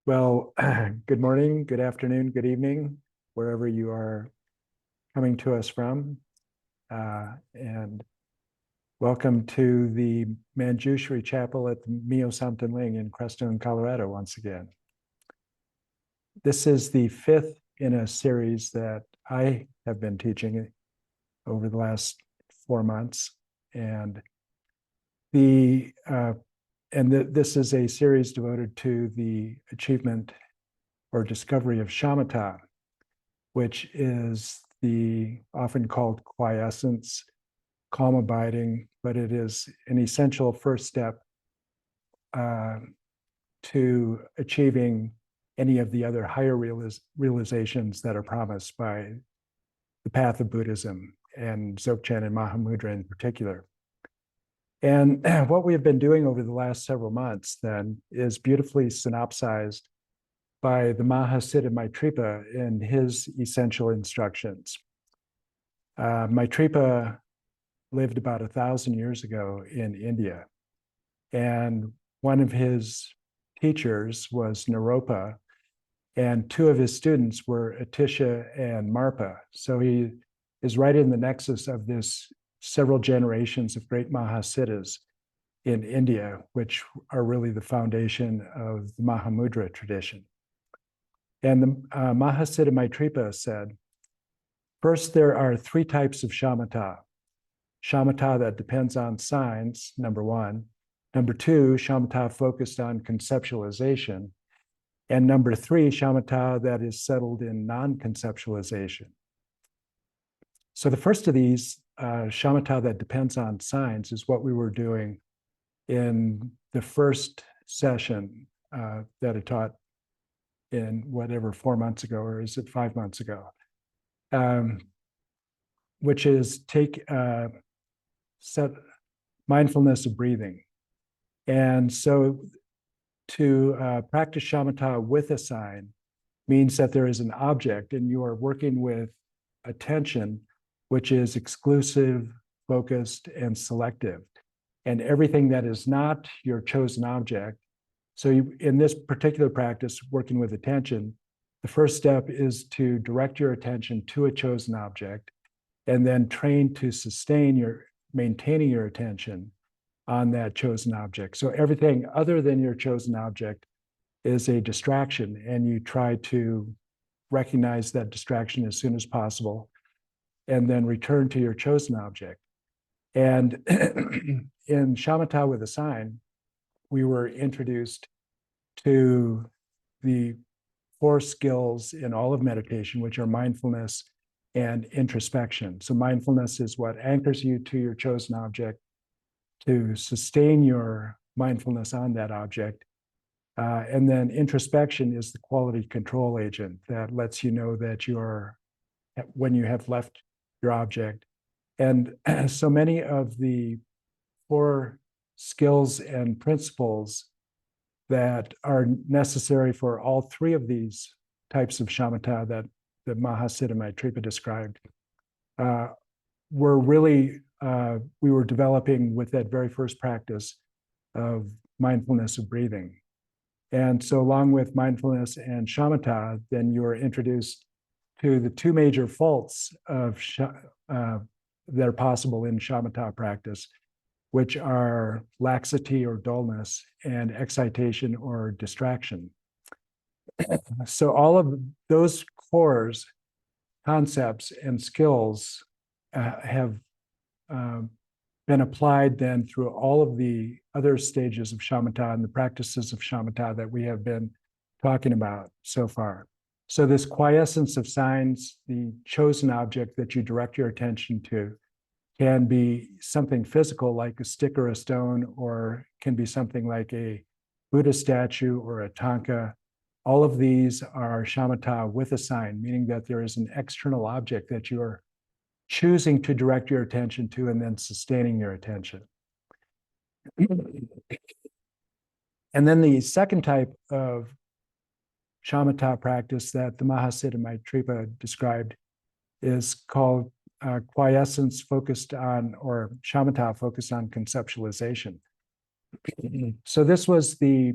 Well, good morning, good afternoon, good evening, wherever you are coming to us from. And welcome to the Manjushri Chapel at the Mio Samten Ling in Crestone, Colorado, once again. This is the fifth in a series that I have been teaching over the last 4 months. And this is a series devoted to the achievement or discovery of shamatha, which is the often called quiescence, calm abiding, but it is an essential first step to achieving any of the other higher realizations that are promised by the path of Buddhism and Dzogchen and Mahamudra in particular. And what we have been doing over the last several months then is beautifully synopsized by the Mahasiddha Maitripa in his essential instructions. Maitripa lived about 1,000 years ago in India. And one of his teachers was Naropa, and two of his students were Atisha and Marpa. So he is right in the nexus of this several generations of great Mahasiddhas in India, which are really the foundation of the Mahamudra tradition. And the Mahasiddha Maitripa said, first, there are three types of shamatha. Shamatha that depends on signs, number one. Number two, shamatha focused on conceptualization. And number three, shamatha that is settled in non-conceptualization. So the first of these, shamatha that depends on signs, is what we were doing in the first session that I taught in whatever 4 months ago, or is it 5 months ago, which is set mindfulness of breathing. And so to practice shamatha with a sign means that there is an object and you are working with attention, which is exclusive, focused, and selective. And everything that is not your chosen object. So in this particular practice, working with attention, the first step is to direct your attention to a chosen object and then train to maintaining your attention on that chosen object. So everything other than your chosen object is a distraction, and you try to recognize that distraction as soon as possible and then return to your chosen object. And in shamatha with a sign, we were introduced to the 4 skills in all of meditation, which are mindfulness and introspection. So mindfulness is what anchors you to your chosen object, to sustain your mindfulness on that object. And then introspection is the quality control agent that lets you know that when you have left your object. And so many of the 4 skills and principles that are necessary for all 3 of these types of shamatha that the Mahasiddha Maitripa described were really, we were developing with that very first practice of mindfulness of breathing. And so along with mindfulness and shamatha, then you are introduced to the 2 major faults of that are possible in shamatha practice, which are laxity or dullness and excitation or distraction. So all of those cores, concepts, and skills have been applied then through all of the other stages of shamatha and the practices of shamatha that we have been talking about so far. So this quiescence of signs, the chosen object that you direct your attention to, can be something physical like a stick or a stone, or can be something like a Buddha statue or a tanka. All of these are shamatha with a sign, meaning that there is an external object that you are choosing to direct your attention to and then sustaining your attention. And then the second type of shamatha practice that the Mahasiddha Maitripa described is called quiescence focused on, or shamatha focused on conceptualization. So this was the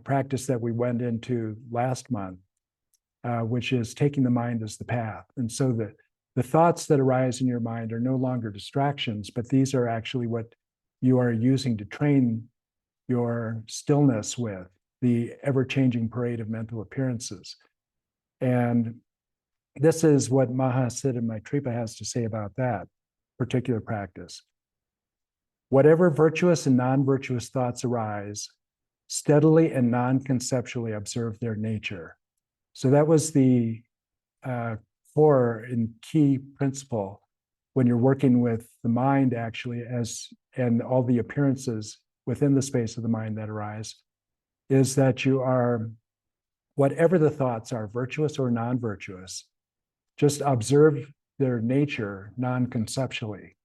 practice that we went into last month, which is taking the mind as the path. And so the thoughts that arise in your mind are no longer distractions, but these are actually what you are using to train your stillness with, the ever-changing parade of mental appearances. And this is what Mahasiddha Maitripa has to say about that particular practice. Whatever virtuous and non-virtuous thoughts arise, steadily and non-conceptually observe their nature. So that was the core and key principle when you're working with the mind, actually, and all the appearances within the space of the mind that arise, is that you are, whatever the thoughts are, virtuous or non-virtuous, just observe their nature non-conceptually.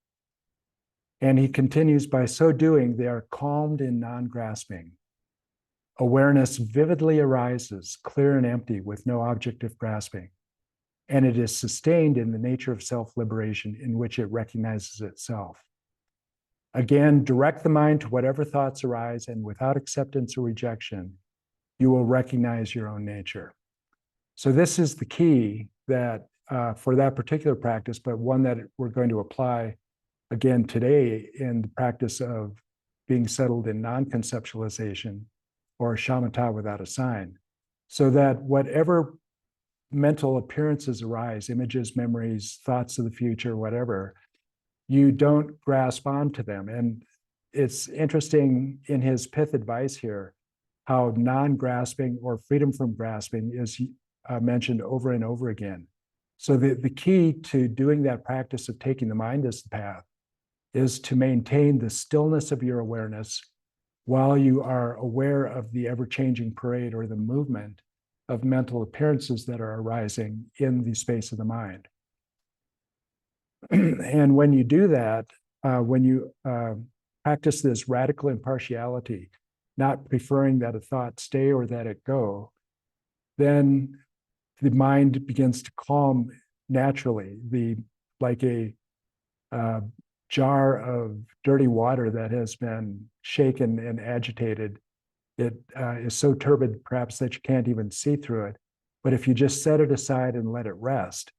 And he continues, by so doing, they are calmed and non-grasping. Awareness vividly arises, clear and empty, with no object of grasping. And it is sustained in the nature of self-liberation in which it recognizes itself. Again, direct the mind to whatever thoughts arise, and without acceptance or rejection, you will recognize your own nature. So this is the key that for that particular practice, but one that we're going to apply again today in the practice of being settled in non-conceptualization, or shamatha without a sign, so that whatever mental appearances arise, images, memories, thoughts of the future, whatever, you don't grasp onto them. And it's interesting in his pith advice here, how non-grasping or freedom from grasping is mentioned over and over again. So the key to doing that practice of taking the mind as the path is to maintain the stillness of your awareness while you are aware of the ever-changing parade or the movement of mental appearances that are arising in the space of the mind. And when you do that, when you practice this radical impartiality, not preferring that a thought stay or that it go, then the mind begins to calm naturally. Like a jar of dirty water that has been shaken and agitated, it is so turbid perhaps that you can't even see through it. But if you just set it aside and let it rest,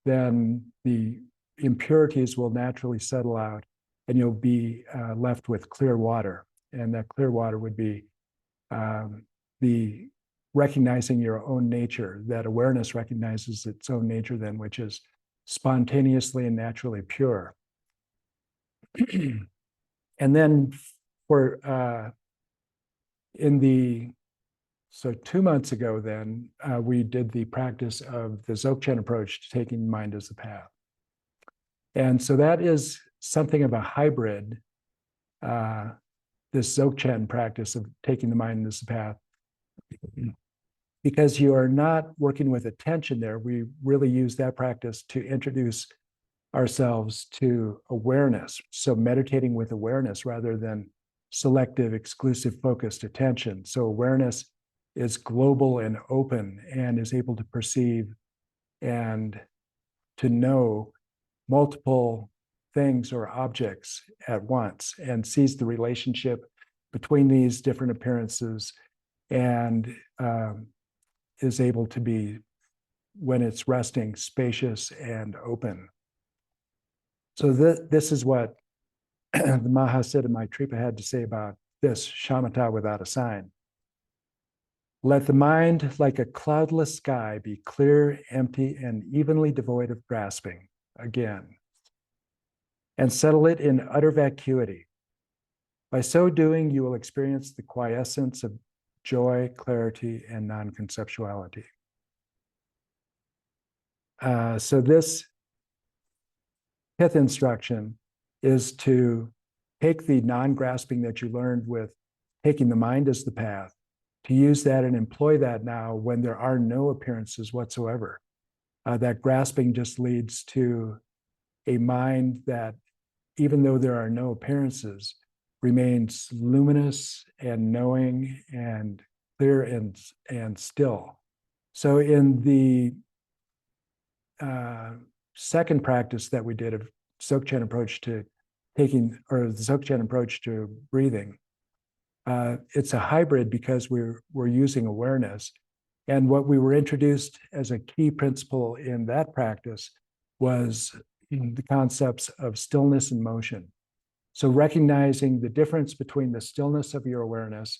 then the impurities will naturally settle out, and you'll be left with clear water. And that clear water would be the recognizing your own nature. That awareness recognizes its own nature then, which is spontaneously and naturally pure. And then so 2 months ago then, we did the practice of the Dzogchen approach to taking mind as the path. And so that is something of a hybrid, this Dzogchen practice of taking the mind as the path, because you are not working with attention there. We really use that practice to introduce ourselves to awareness. So meditating with awareness rather than selective, exclusive, focused attention. So awareness is global and open and is able to perceive and to know multiple things or objects at once, and sees the relationship between these different appearances, and is able to be, when it's resting, spacious and open. So this is what the Mahasiddha Maitripa had to say about this shamatha without a sign. Let the mind, like a cloudless sky, be clear, empty, and evenly devoid of grasping, again, and settle it in utter vacuity. By so doing, you will experience the quiescence of joy, clarity, and non-conceptuality. So this fifth instruction is to take the non-grasping that you learned with taking the mind as the path, to use that and employ that now when there are no appearances whatsoever. That grasping just leads to a mind that, even though there are no appearances, remains luminous and knowing and clear and still. So in the second practice that we did of Dzogchen approach to taking, or the Dzogchen approach to breathing, it's a hybrid because we're using awareness. And what we were introduced as a key principle in that practice was the concepts of stillness and motion. So recognizing the difference between the stillness of your awareness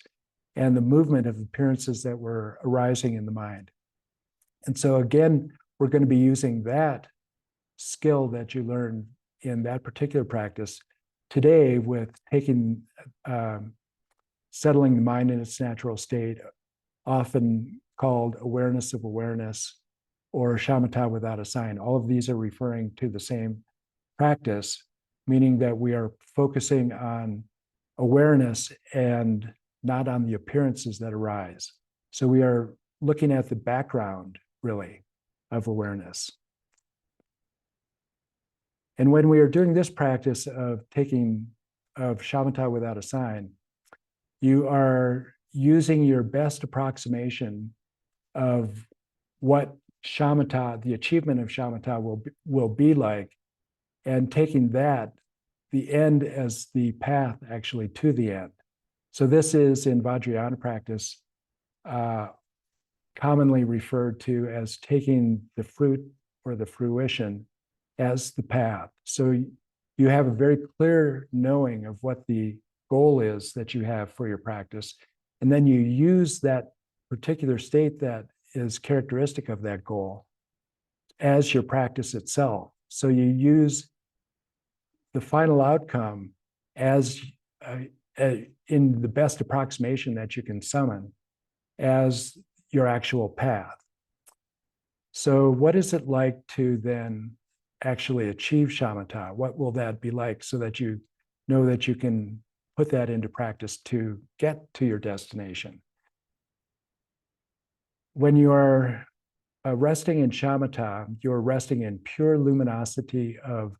and the movement of appearances that were arising in the mind. And so again, we're going to be using that skill that you learned in that particular practice today with taking, settling the mind in its natural state, often called awareness of awareness or shamatha without a sign. All of these are referring to the same practice, meaning that we are focusing on awareness and not on the appearances that arise. So we are looking at the background, really, of awareness. And when we are doing this practice of shamatha without a sign, you are using your best approximation of what shamatha, the achievement of shamatha will be like, and taking that, the end as the path actually to the end. So this is in Vajrayana practice, commonly referred to as taking the fruit or the fruition as the path. So you have a very clear knowing of what the goal is that you have for your practice. And then you use that particular state that is characteristic of that goal as your practice itself. So you use the final outcome as in the best approximation that you can summon as your actual path. So what is it like to then actually achieve shamatha? What will that be like so that you know that you can put that into practice to get to your destination? When you are resting in shamatha, you're resting in pure luminosity of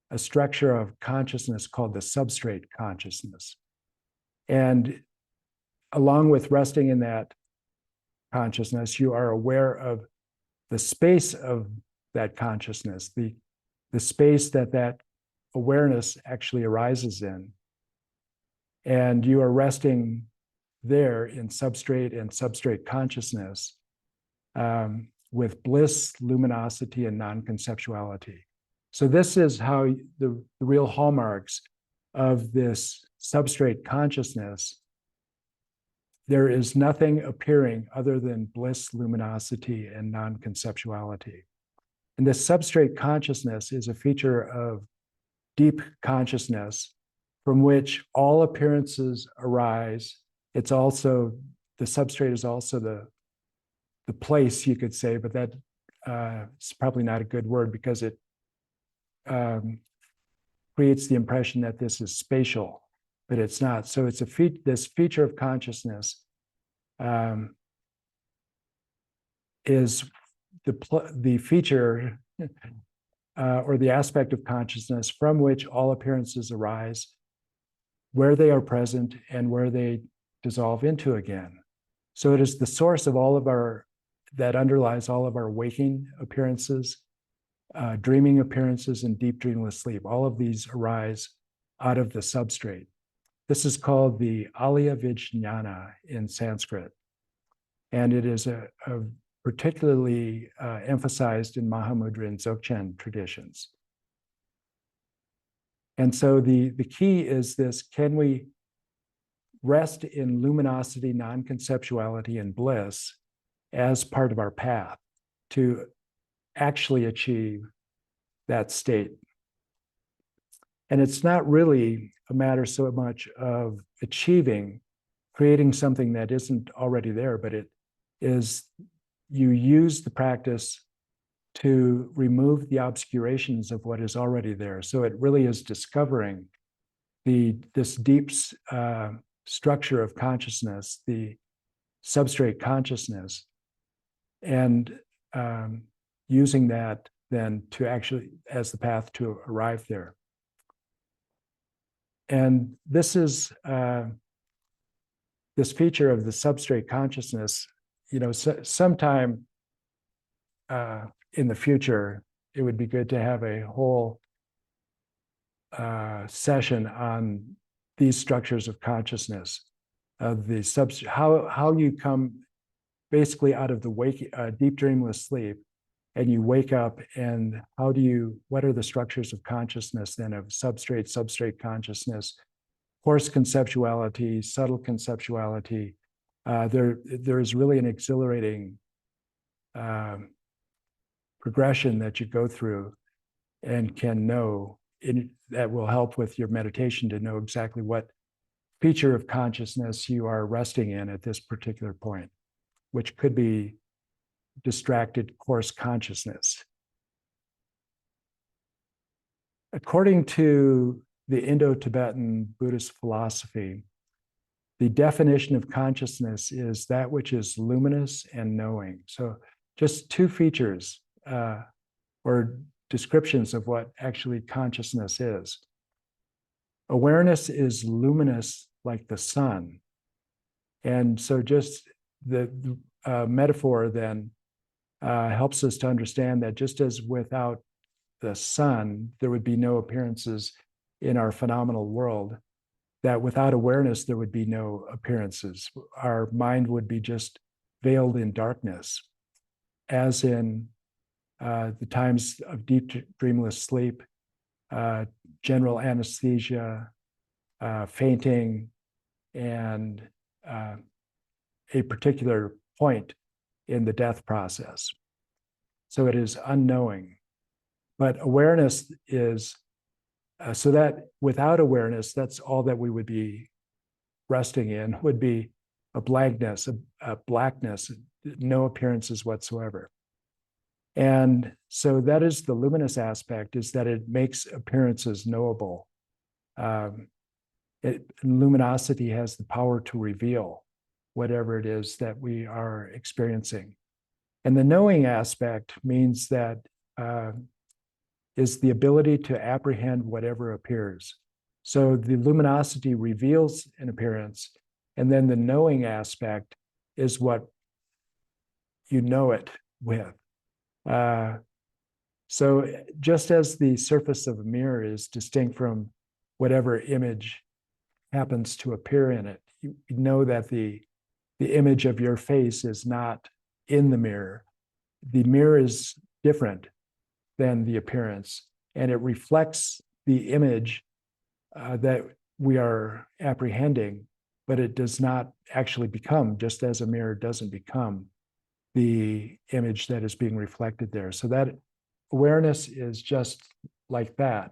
a structure of consciousness called the substrate consciousness. And along with resting in that consciousness, you are aware of the space of that consciousness, the space that awareness actually arises in. And you are resting there in substrate and substrate consciousness with bliss, luminosity, and non-conceptuality. So this is how the real hallmarks of this substrate consciousness. There is nothing appearing other than bliss, luminosity, and non-conceptuality. And this substrate consciousness is a feature of deep consciousness from which all appearances arise. It's also, the substrate is also the place, you could say, but that is probably not a good word because it creates the impression that this is spatial, but it's not. So it's this feature of consciousness is the feature or the aspect of consciousness from which all appearances arise, where they are present and where they dissolve into again. So it is the source of that underlies all of our waking appearances, dreaming appearances, and deep dreamless sleep. All of these arise out of the substrate. This is called the Alaya Vijnana in Sanskrit. And it is a particularly emphasized in Mahamudra and Dzogchen traditions. And so the key is this: can we rest in luminosity, non-conceptuality, and bliss as part of our path to actually achieve that state? And it's not really a matter so much of creating something that isn't already there, but it is you use the practice to remove the obscurations of what is already there. So it really is discovering this deep structure of consciousness, the substrate consciousness, and using that then to actually as the path to arrive there. And this is this feature of the substrate consciousness. Sometime in the future, it would be good to have a whole session on these structures of consciousness. the how you come basically out of the deep dreamless sleep, and you wake up, and what are the structures of consciousness then, of substrate consciousness, coarse conceptuality, subtle conceptuality. There is really an exhilarating progression that you go through and can know that will help with your meditation to know exactly what feature of consciousness you are resting in at this particular point, which could be distracted coarse consciousness. According to the Indo-Tibetan Buddhist philosophy, the definition of consciousness is that which is luminous and knowing. So just two features or descriptions of what actually consciousness is. Awareness is luminous like the sun. And so just the metaphor then helps us to understand that just as without the sun, there would be no appearances in our phenomenal world, that without awareness, there would be no appearances. Our mind would be just veiled in darkness, as in the times of deep dreamless sleep, general anesthesia, fainting, and a particular point in the death process. So it is unknowing. But awareness is, so that without awareness, that's all that we would be resting in, would be a blankness, a blackness, no appearances whatsoever. And so that is the luminous aspect, is that it makes appearances knowable. Luminosity has the power to reveal whatever it is that we are experiencing. And the knowing aspect means that is the ability to apprehend whatever appears. So the luminosity reveals an appearance, and then the knowing aspect is what you know it with. So just as the surface of a mirror is distinct from whatever image happens to appear in it, you know that the image of your face is not in the mirror. The mirror is different than the appearance, and it reflects the image that we are apprehending, but it does not actually become, just as a mirror doesn't become the image that is being reflected there. So that awareness is just like that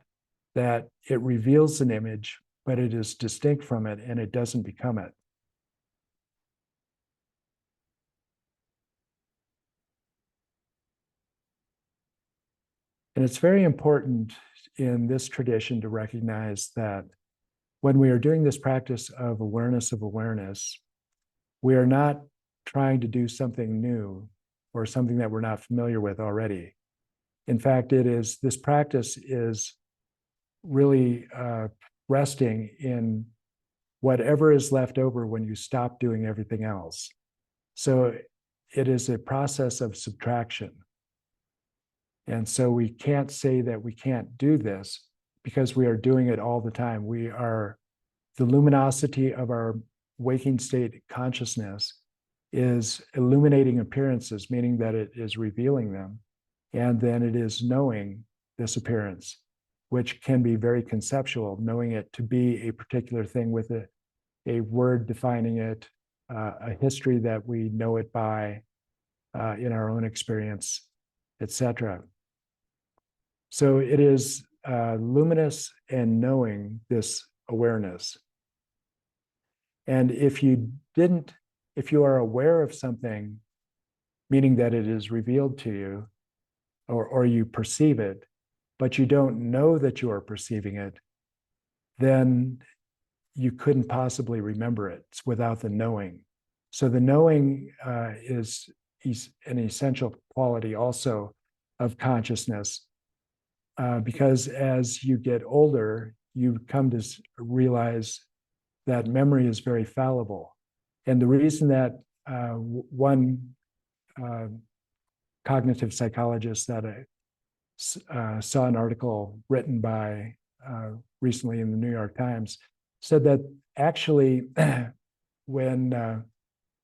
it reveals an image, but it is distinct from it and it doesn't become it. And it's very important in this tradition to recognize that when we are doing this practice of awareness, we are not trying to do something new or something that we're not familiar with already. In fact, this practice is really resting in whatever is left over when you stop doing everything else. So it is a process of subtraction. And so we can't say that we can't do this because we are doing it all the time. The luminosity of our waking state consciousness is illuminating appearances, meaning that it is revealing them. And then it is knowing this appearance, which can be very conceptual, knowing it to be a particular thing with a word defining it, a history that we know it by in our own experience, etc. So it is luminous and knowing this awareness. And if you are aware of something, meaning that it is revealed to you, or you perceive it, but you don't know that you are perceiving it, then you couldn't possibly remember it. It's without the knowing. So the knowing is an essential quality also of consciousness, because as you get older, you come to realize that memory is very fallible. And the reason that one cognitive psychologist that I saw an article written by recently in the New York Times said that actually when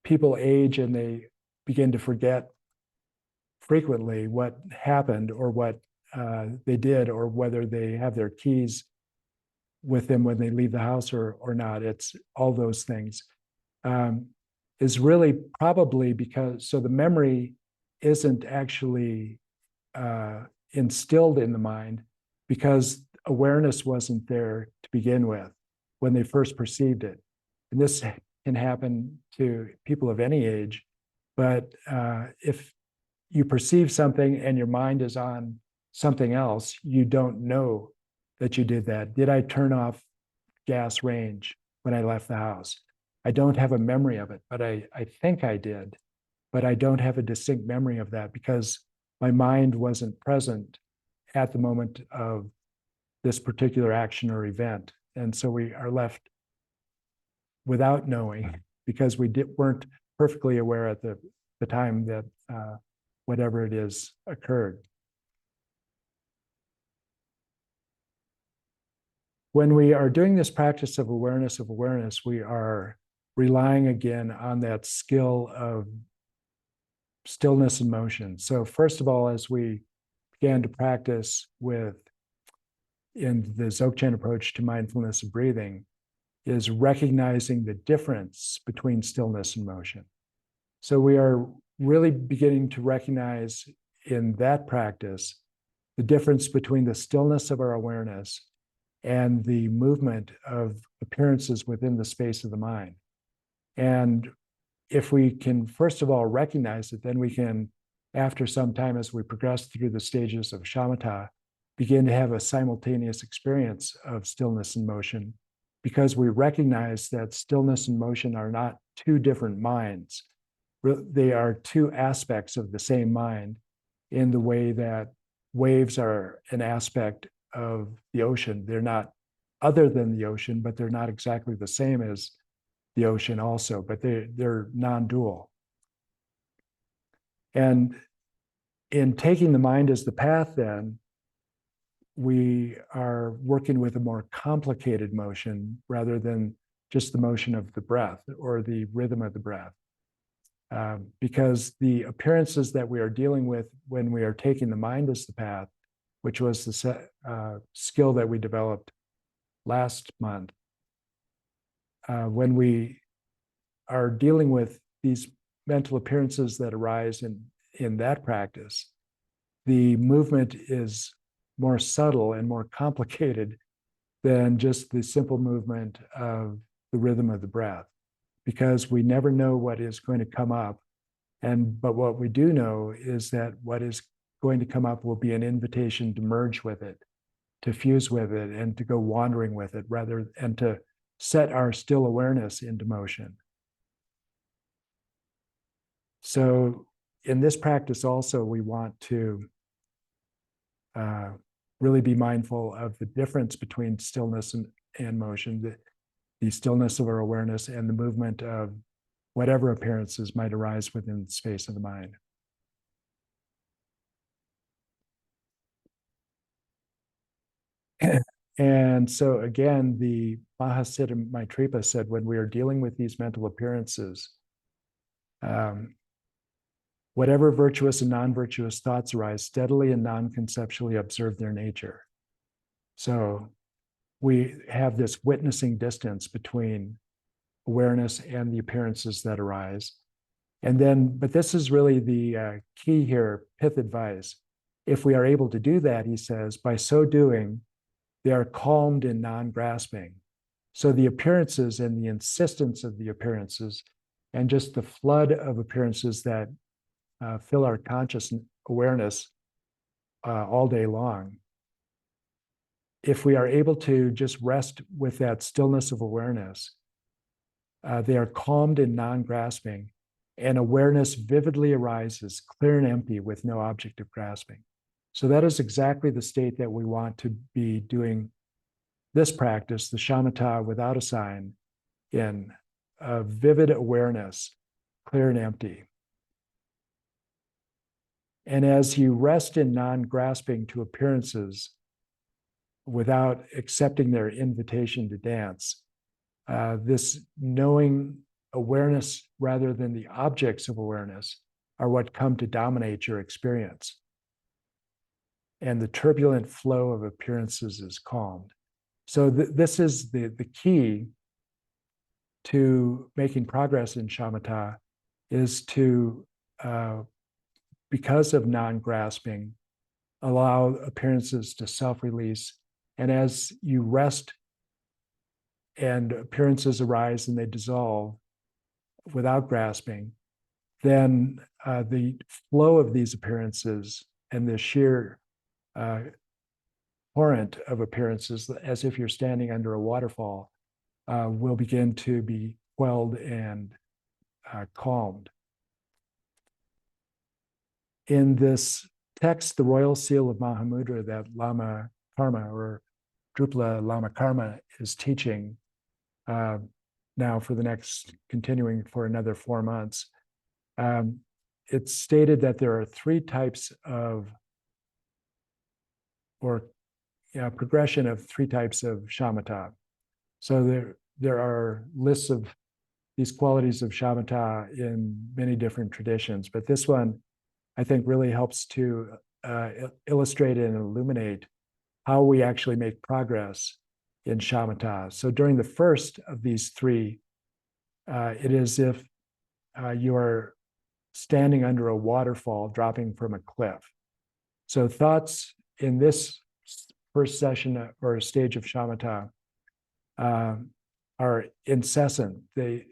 people age and they begin to forget frequently what happened or what they did, or whether they have their keys with them when they leave the house or not. It's all those things. Is really probably because, so the memory isn't actually instilled in the mind because awareness wasn't there to begin with when they first perceived it. And this can happen to people of any age, but if you perceive something and your mind is on something else, you don't know that you did that. Did I turn off gas range when I left the house? I don't have a memory of it, but I think I did, but I don't have a distinct memory of that because my mind wasn't present at the moment of this particular action or event. And so we are left without knowing because we weren't perfectly aware at the time that whatever it is occurred. When we are doing this practice of awareness, we are relying again on that skill of stillness and motion. So first of all, as we began to practice in the Dzogchen approach to mindfulness of breathing, is recognizing the difference between stillness and motion. So we are really beginning to recognize in that practice the difference between the stillness of our awareness and the movement of appearances within the space of the mind. And if we can, first of all, recognize it, then we can, after some time, as we progress through the stages of shamatha, begin to have a simultaneous experience of stillness and motion, because we recognize that stillness and motion are not two different minds. They are two aspects of the same mind, in the way that waves are an aspect of the ocean. They're not other than the ocean, but they're not exactly the same as the ocean also, but they're non-dual. And in taking the mind as the path, then, we are working with a more complicated motion rather than just the motion of the breath or the rhythm of the breath. Because the appearances that we are dealing with when we are taking the mind as the path, which was the skill that we developed last month, when we are dealing with these mental appearances that arise in that practice, the movement is more subtle and more complicated than just the simple movement of the rhythm of the breath, because we never know what is going to come up. But what we do know is that what is going to come up will be an invitation to merge with it, to fuse with it, and to go wandering with it, and to set our still awareness into motion. So in this practice also, we want to really be mindful of the difference between stillness and motion, the stillness of our awareness and the movement of whatever appearances might arise within the space of the mind. And so again, the Mahasiddha Maitripa said, when we are dealing with these mental appearances, whatever virtuous and non-virtuous thoughts arise, steadily and non-conceptually observe their nature. So we have this witnessing distance between awareness and the appearances that arise. And then, but this is really the key here, pith advice. If we are able to do that, he says, by so doing, they are calmed in non-grasping. So the appearances and the insistence of the appearances and just the flood of appearances that fill our conscious awareness all day long, if we are able to just rest with that stillness of awareness, they are calmed in non-grasping, and awareness vividly arises, clear and empty, with no object of grasping. So that is exactly the state that we want to be doing this practice, the shamatha without a sign, in a vivid awareness, clear and empty. And as you rest in non-grasping to appearances without accepting their invitation to dance, this knowing awareness rather than the objects of awareness are what come to dominate your experience. And the turbulent flow of appearances is calmed. So this is the key to making progress in shamatha, is to, because of non-grasping, allow appearances to self-release. And as you rest and appearances arise and they dissolve without grasping, then the flow of these appearances and the sheer torrent of appearances, as if you're standing under a waterfall, will begin to be quelled and calmed. In this text, the Royal Seal of Mahamudra, that Lama Karma or Drupala Lama Karma is teaching now for the next, continuing for another 4 months, it's stated that there are 3 types of, or progression of 3 types of shamatha. So there are lists of these qualities of shamatha in many different traditions, but this one I think really helps to illustrate and illuminate how we actually make progress in shamatha. So during the first of these 3, it is if you are standing under a waterfall dropping from a cliff. So thoughts in this first session or stage of shamatha are incessant. They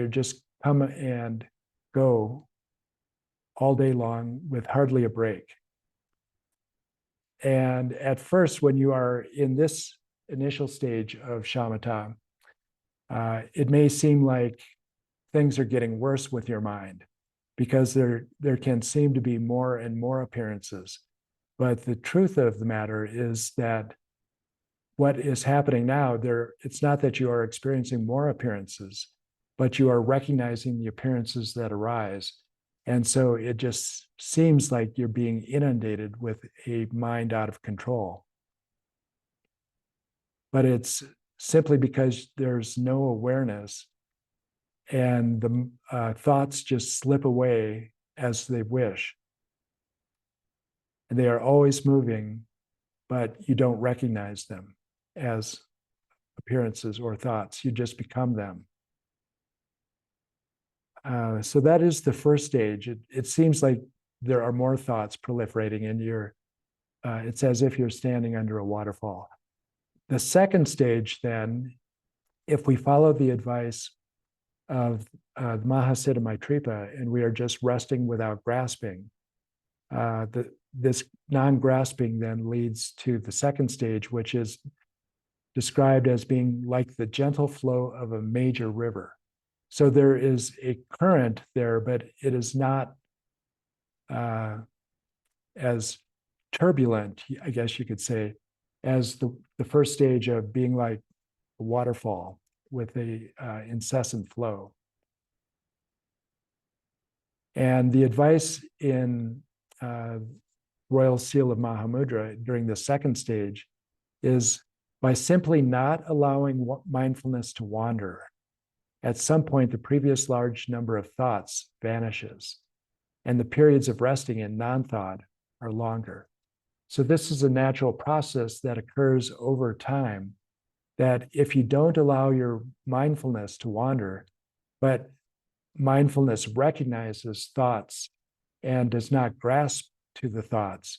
just come and go all day long with hardly a break. And at first, when you are in this initial stage of shamatha, it may seem like things are getting worse with your mind, because there can seem to be more and more appearances. But the truth of the matter is that what is happening now, it's not that you are experiencing more appearances, but you are recognizing the appearances that arise. And so it just seems like you're being inundated with a mind out of control. But it's simply because there's no awareness, and the thoughts just slip away as they wish. And they are always moving, but you don't recognize them as appearances or thoughts. You just become them. So that is the first stage. It seems like there are more thoughts proliferating, and it's as if you're standing under a waterfall. The second stage, then, if we follow the advice of Mahasiddha Maitripa, and we are just resting without grasping, this non-grasping then leads to the second stage, which is described as being like the gentle flow of a major river. So there is a current there, but it is not as turbulent, I guess you could say, as the first stage of being like a waterfall with a incessant flow. And the advice in Royal Seal of Mahamudra during the second stage is, by simply not allowing mindfulness to wander, at some point the previous large number of thoughts vanishes, and the periods of resting in non-thought are longer. So this is a natural process that occurs over time, that if you don't allow your mindfulness to wander, but mindfulness recognizes thoughts and does not grasp to the thoughts,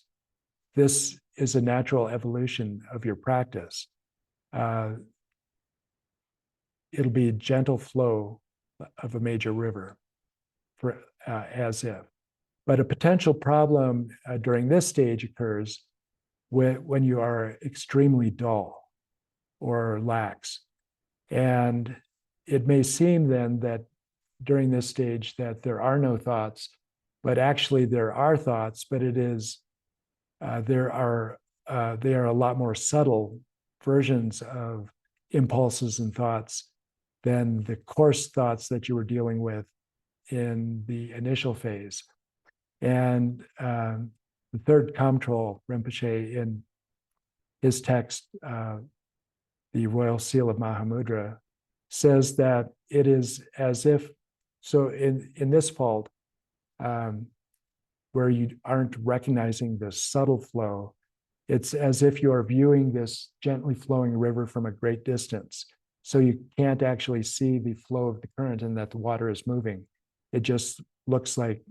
this is a natural evolution of your practice. It'll be a gentle flow of a major river, as if. But a potential problem during this stage occurs when you are extremely dull or lax. And it may seem then that during this stage that there are no thoughts, but actually there are thoughts, but it is, they are a lot more subtle versions of impulses and thoughts than the coarse thoughts that you were dealing with in the initial phase. And the third Kamtrul Rinpoche, in his text, the Royal Seal of Mahamudra, says that it is as if, so in this fault, where you aren't recognizing the subtle flow, it's as if you are viewing this gently flowing river from a great distance. So you can't actually see the flow of the current and that the water is moving. It just looks like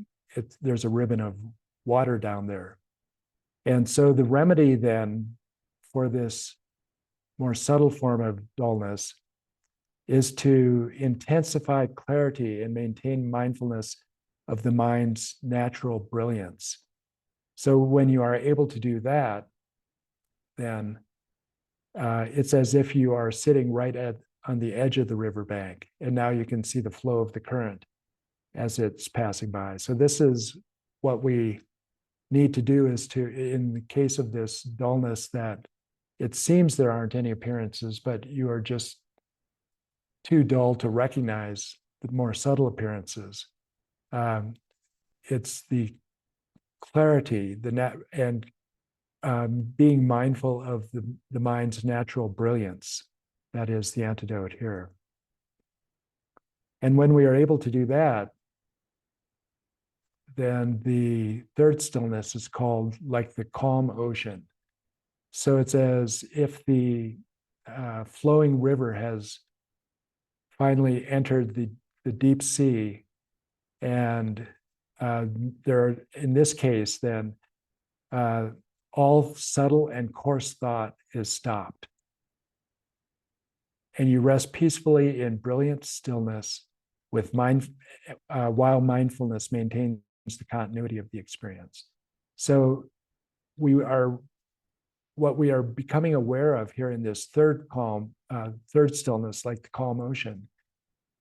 there's a ribbon of water down there. And so the remedy then for this more subtle form of dullness is to intensify clarity and maintain mindfulness of the mind's natural brilliance. So when you are able to do that, then it's as if you are sitting right on the edge of the riverbank, and now you can see the flow of the current as it's passing by. So this is what we need to do, is to, in the case of this dullness, that it seems there aren't any appearances, but you are just too dull to recognize the more subtle appearances. It's the clarity, and being mindful of the mind's natural brilliance. That is the antidote here. And when we are able to do that, then the third stillness is called like the calm ocean. So it's as if the flowing river has finally entered the deep sea, and there are, in this case, then all subtle and coarse thought is stopped. And you rest peacefully in brilliant stillness with while mindfulness maintains the continuity of the experience. So what we are becoming aware of here in this third stillness, like the calm ocean,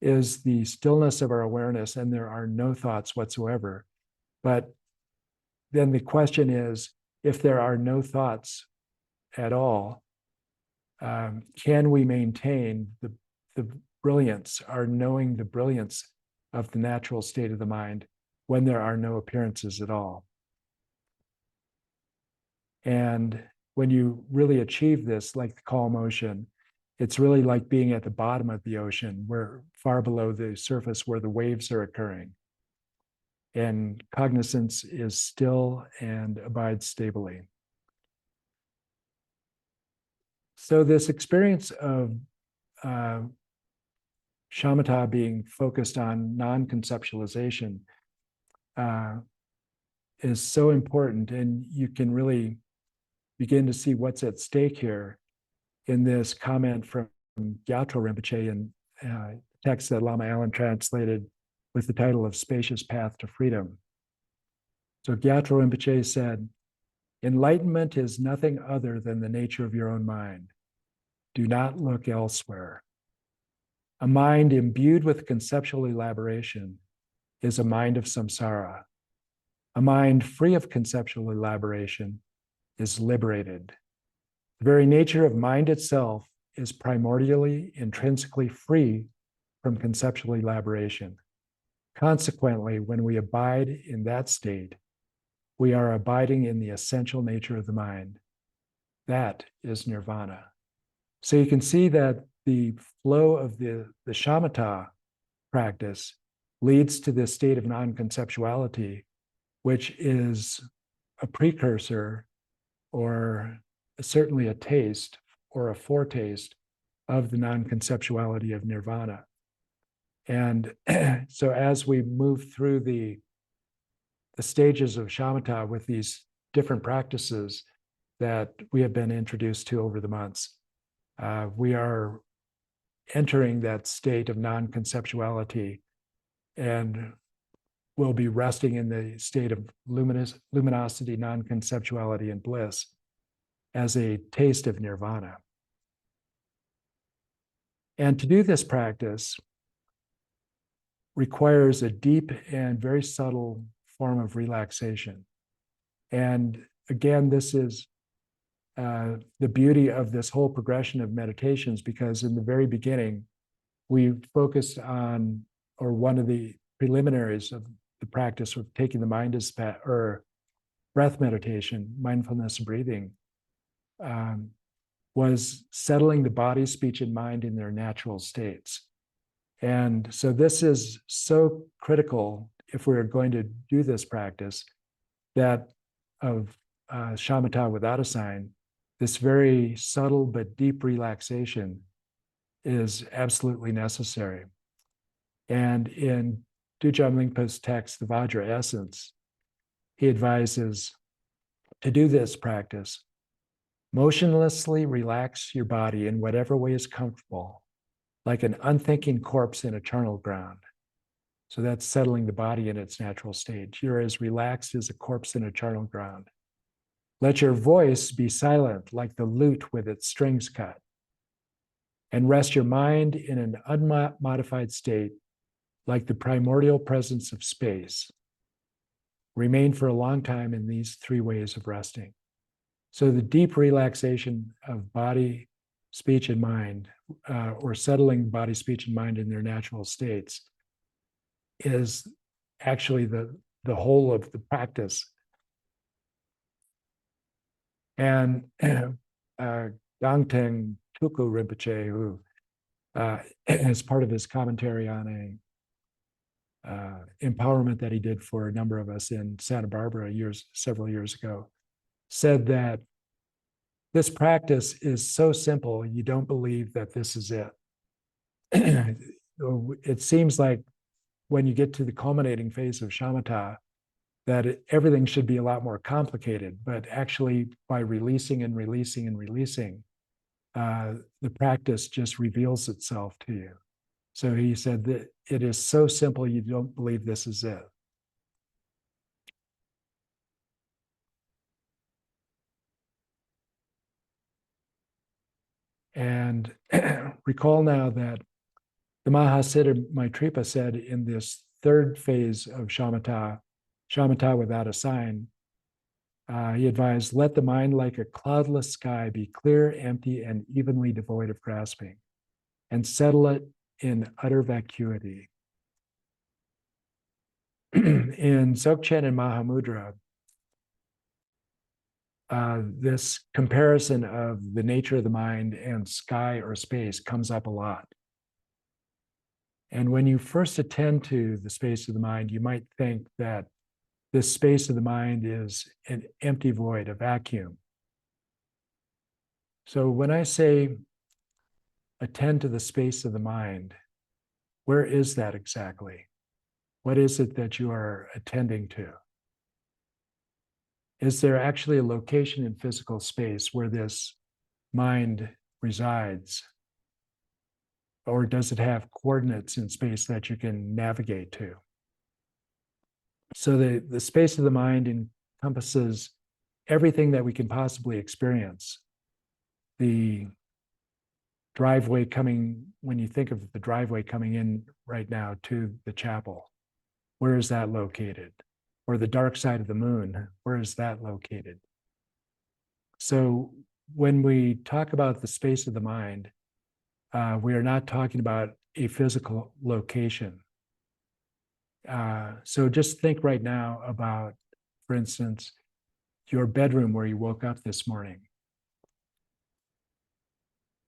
is the stillness of our awareness, and there are no thoughts whatsoever. But then the question is, if there are no thoughts at all, can we maintain the brilliance, our knowing the brilliance of the natural state of the mind when there are no appearances at all? And when you really achieve this, like the calm ocean, it's really like being at the bottom of the ocean, where far below the surface, where the waves are occurring. And cognizance is still and abides stably. So this experience of shamatha being focused on non-conceptualization is so important, and you can really begin to see what's at stake here in this comment from Gyatro Rinpoche in text that Lama Allen translated with the title of Spacious Path to Freedom. So Gyatro Rinpoche said, "Enlightenment is nothing other than the nature of your own mind. Do not look elsewhere. A mind imbued with conceptual elaboration is a mind of samsara. A mind free of conceptual elaboration is liberated. The very nature of mind itself is primordially, intrinsically free from conceptual elaboration. Consequently, when we abide in that state, we are abiding in the essential nature of the mind. That is nirvana." So you can see that the flow of the shamatha practice leads to this state of non-conceptuality, which is a precursor, or certainly a taste or a foretaste of the non-conceptuality of nirvana. And so as we move through the stages of shamatha with these different practices that we have been introduced to over the months, we are entering that state of non-conceptuality, and we'll be resting in the state of luminosity, non-conceptuality, and bliss as a taste of nirvana. And to do this practice requires a deep and very subtle form of relaxation. And again, this is the beauty of this whole progression of meditations, because in the very beginning, we focused on, or one of the preliminaries of the practice of taking the mind as or breath meditation, mindfulness breathing, was settling the body, speech, and mind in their natural states. And so this is so critical if we're going to do this practice that of shamatha without a sign, this very subtle but deep relaxation is absolutely necessary. And in Dujam Lingpa's text, The Vajra Essence, he advises to do this practice. Motionlessly relax your body in whatever way is comfortable, like an unthinking corpse in eternal ground. So that's settling the body in its natural state. You're as relaxed as a corpse in eternal ground. Let your voice be silent like the lute with its strings cut. And rest your mind in an unmodified state like the primordial presence of space. Remain for a long time in these three ways of resting. So the deep relaxation of body, speech, and mind, or settling body, speech, and mind in their natural states, is actually the whole of the practice. And Gangteng Tuku Rinpoche, who as part of his commentary on a empowerment that he did for a number of us in Santa Barbara several years ago, said that this practice is so simple, you don't believe that this is it. It seems like when you get to the culminating phase of shamatha, that everything should be a lot more complicated, but actually by releasing and releasing and releasing, the practice just reveals itself to you. So he said that it is so simple, you don't believe this is it. And recall now that the Mahasiddha Maitripa said in this third phase of shamatha, shamatha without a sign, he advised, let the mind like a cloudless sky be clear, empty, and evenly devoid of grasping, and settle it in utter vacuity. In Dzogchen and Mahamudra, this comparison of the nature of the mind and sky or space comes up a lot. And when you first attend to the space of the mind, you might think that this space of the mind is an empty void, a vacuum. So when I say attend to the space of the mind, where is that exactly? What is it that you are attending to? Is there actually a location in physical space where this mind resides? Or does it have coordinates in space that you can navigate to? So the space of the mind encompasses everything that we can possibly experience. The driveway coming, when you think of the driveway coming in right now to the chapel, where is that located? Or the dark side of the moon, where is that located? So when we talk about the space of the mind, we are not talking about a physical location. So just think right now about, for instance, your bedroom where you woke up this morning.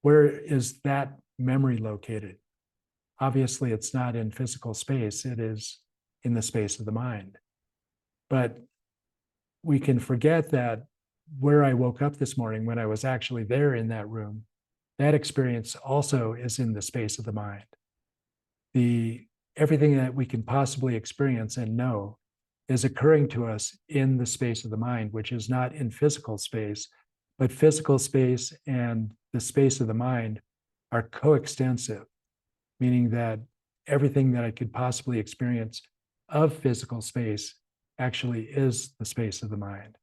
Where is that memory located? Obviously, it's not in physical space, it is in the space of the mind. But we can forget that where I woke up this morning, when I was actually there in that room, that experience also is in the space of the mind. Everything that we can possibly experience and know is occurring to us in the space of the mind, which is not in physical space, but physical space and the space of the mind are coextensive, meaning that everything that I could possibly experience of physical space actually is the space of the mind.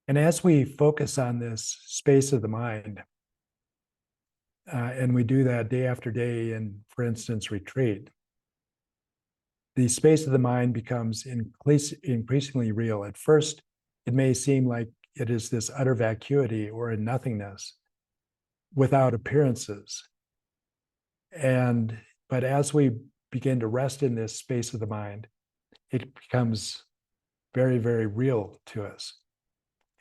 And as we focus on this space of the mind, and we do that day after day in, for instance, retreat, the space of the mind becomes increasingly real. At first, it may seem like it is this utter vacuity or a nothingness without appearances. But as we begin to rest in this space of the mind, it becomes very, very real to us.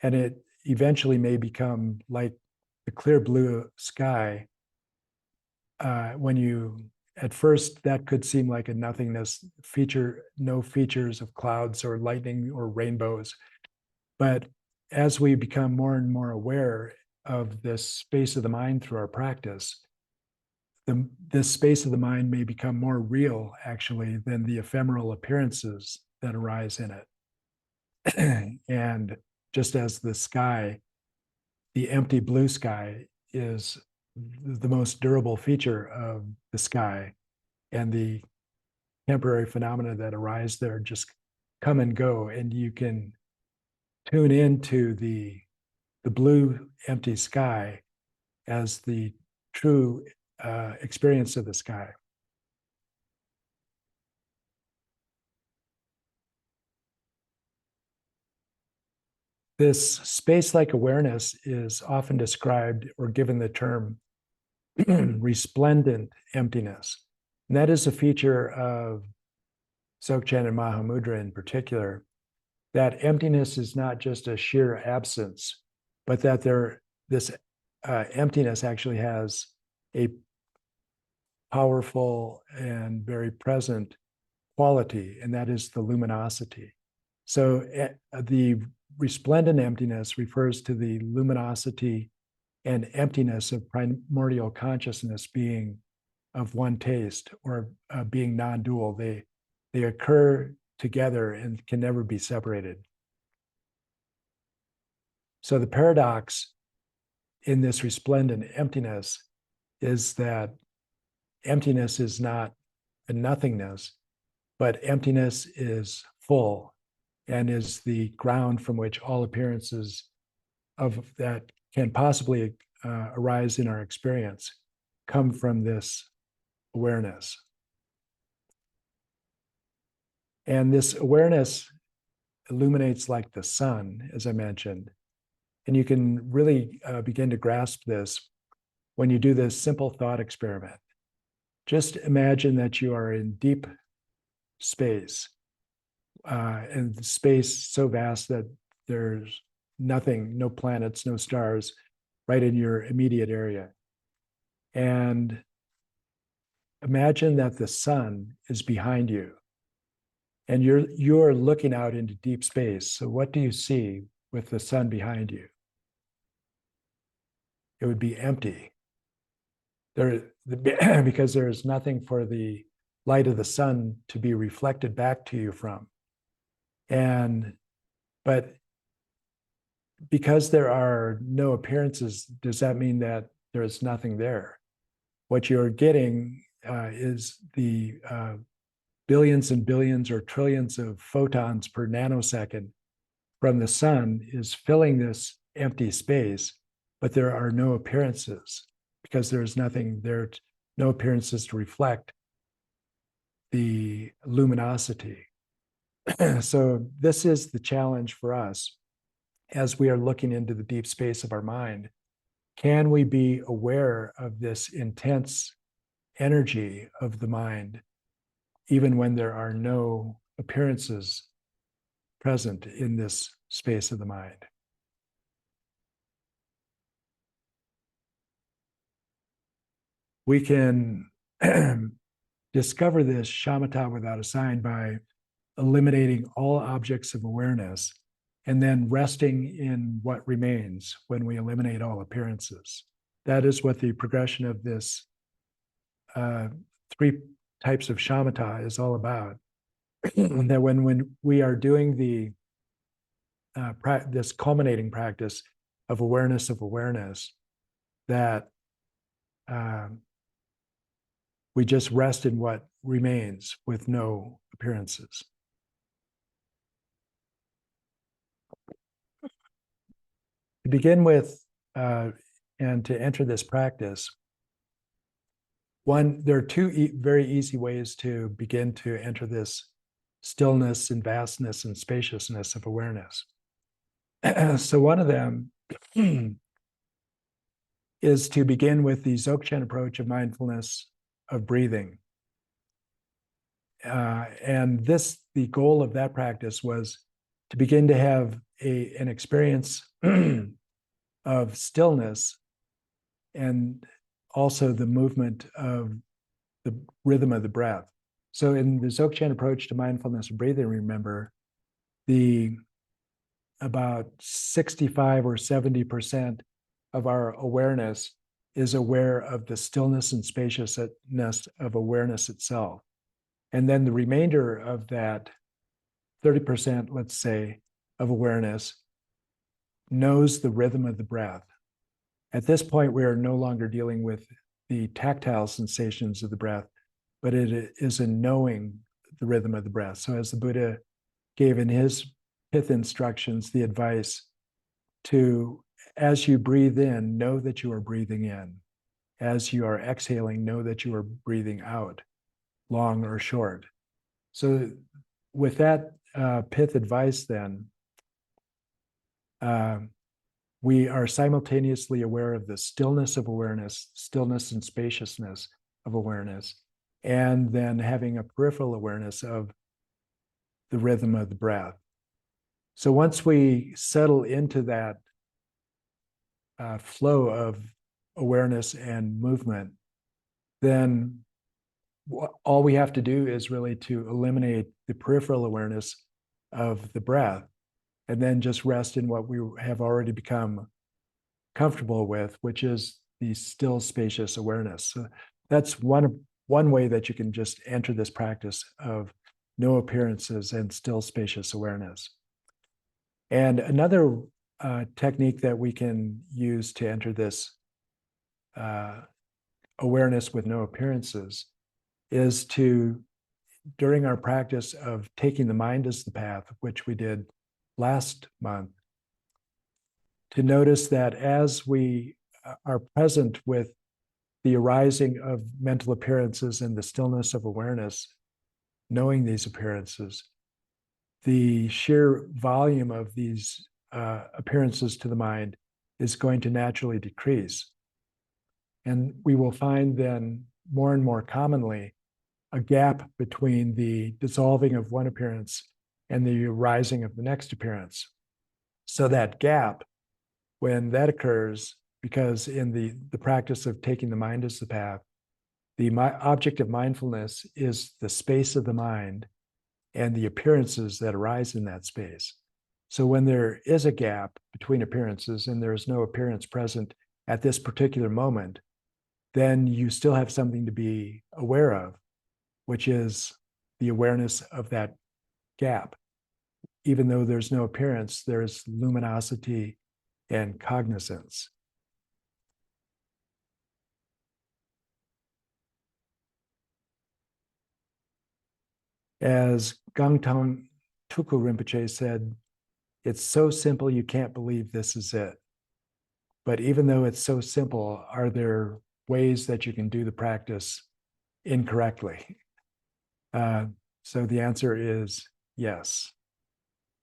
And it eventually may become like the clear blue sky. When you, at first, that could seem like a nothingness feature, no features of clouds or lightning or rainbows. But as we become more and more aware of this space of the mind through our practice, this space of the mind may become more real, actually, than the ephemeral appearances that arise in it. And just as the sky, the empty blue sky, is the most durable feature of the sky, and the temporary phenomena that arise there just come and go, and you can tune into the blue empty sky as the true experience of the sky. This space-like awareness is often described or given the term resplendent emptiness. And that is a feature of Dzogchen and Mahamudra in particular, that emptiness is not just a sheer absence, but that this emptiness actually has a powerful and very present quality, and that is the luminosity. So the resplendent emptiness refers to the luminosity and emptiness of primordial consciousness being of one taste, or being non-dual. They occur together and can never be separated. So the paradox in this resplendent emptiness is that emptiness is not a nothingness, but emptiness is full and is the ground from which all appearances of that can possibly arise in our experience come from this awareness. And this awareness illuminates like the sun, as I mentioned. And you can really begin to grasp this when you do this simple thought experiment. Just imagine that you are in deep space, and space so vast that there's nothing, no planets, no stars, right in your immediate area. And imagine that the sun is behind you, and you're looking out into deep space. So what do you see with the sun behind you? It would be empty. Because there is nothing for the light of the sun to be reflected back to you from. But because there are no appearances, does that mean that there is nothing there? What you're getting is the billions and billions or trillions of photons per nanosecond from the sun is filling this empty space, but there are no appearances because there's nothing there, no appearances to reflect the luminosity. So this is the challenge for us as we are looking into the deep space of our mind. Can we be aware of this intense energy of the mind, even when there are no appearances present in this space of the mind? We can discover this shamatha without a sign by eliminating all objects of awareness and then resting in what remains when we eliminate all appearances. That is what the progression of this three types of shamatha is all about. That when we are doing this culminating practice of awareness, that we just rest in what remains with no appearances. To begin with, and to enter this practice, there are two very easy ways to begin to enter this stillness and vastness and spaciousness of awareness. So one of them is to begin with the Dzogchen approach of mindfulness of breathing. And the goal of that practice was to begin to have an experience of stillness and also the movement of the rhythm of the breath. So in the Dzogchen approach to mindfulness and breathing, remember, about 65 or 70% of our awareness is aware of the stillness and spaciousness of awareness itself. And then the remainder of that 30%, let's say, of awareness knows the rhythm of the breath. At this point, we are no longer dealing with the tactile sensations of the breath, but it is in knowing the rhythm of the breath. So as the Buddha gave in his pith instructions, the advice to, as you breathe in, know that you are breathing in. As you are exhaling, know that you are breathing out, long or short. So with that pith advice, then, we are simultaneously aware of the stillness of awareness, stillness and spaciousness of awareness, and then having a peripheral awareness of the rhythm of the breath. So once we settle into that flow of awareness and movement, then all we have to do is really to eliminate the peripheral awareness of the breath and then just rest in what we have already become comfortable with, which is the still spacious awareness. So that's one way that you can just enter this practice of no appearances and still spacious awareness. And another technique that we can use to enter this awareness with no appearances is to, during our practice of taking the mind as the path, which we did last month, to notice that as we are present with the arising of mental appearances and the stillness of awareness, knowing these appearances, the sheer volume of these appearances to the mind is going to naturally decrease. And we will find then more and more commonly a gap between the dissolving of one appearance and the arising of the next appearance. So that gap, when that occurs, because in the practice of taking the mind as the path, the object of mindfulness is the space of the mind and the appearances that arise in that space. So when there is a gap between appearances and there is no appearance present at this particular moment, then you still have something to be aware of, which is the awareness of that gap. Even though there's no appearance, there's luminosity and cognizance. As Gangtong Tuku Rinpoche said, it's so simple you can't believe this is it. But even though it's so simple, are there ways that you can do the practice incorrectly? So the answer is yes.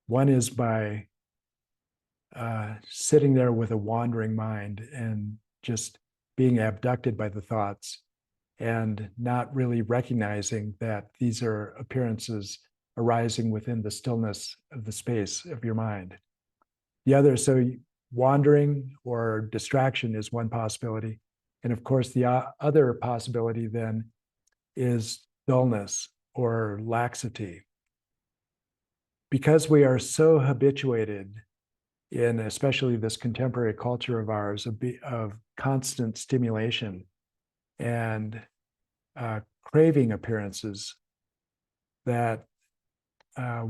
One is by sitting there with a wandering mind and just being abducted by the thoughts and not really recognizing that these are appearances arising within the stillness of the space of your mind. The other, so wandering or distraction is one possibility. And of course, the other possibility then is dullness or laxity. Because we are so habituated in especially this contemporary culture of ours of constant stimulation and craving appearances, that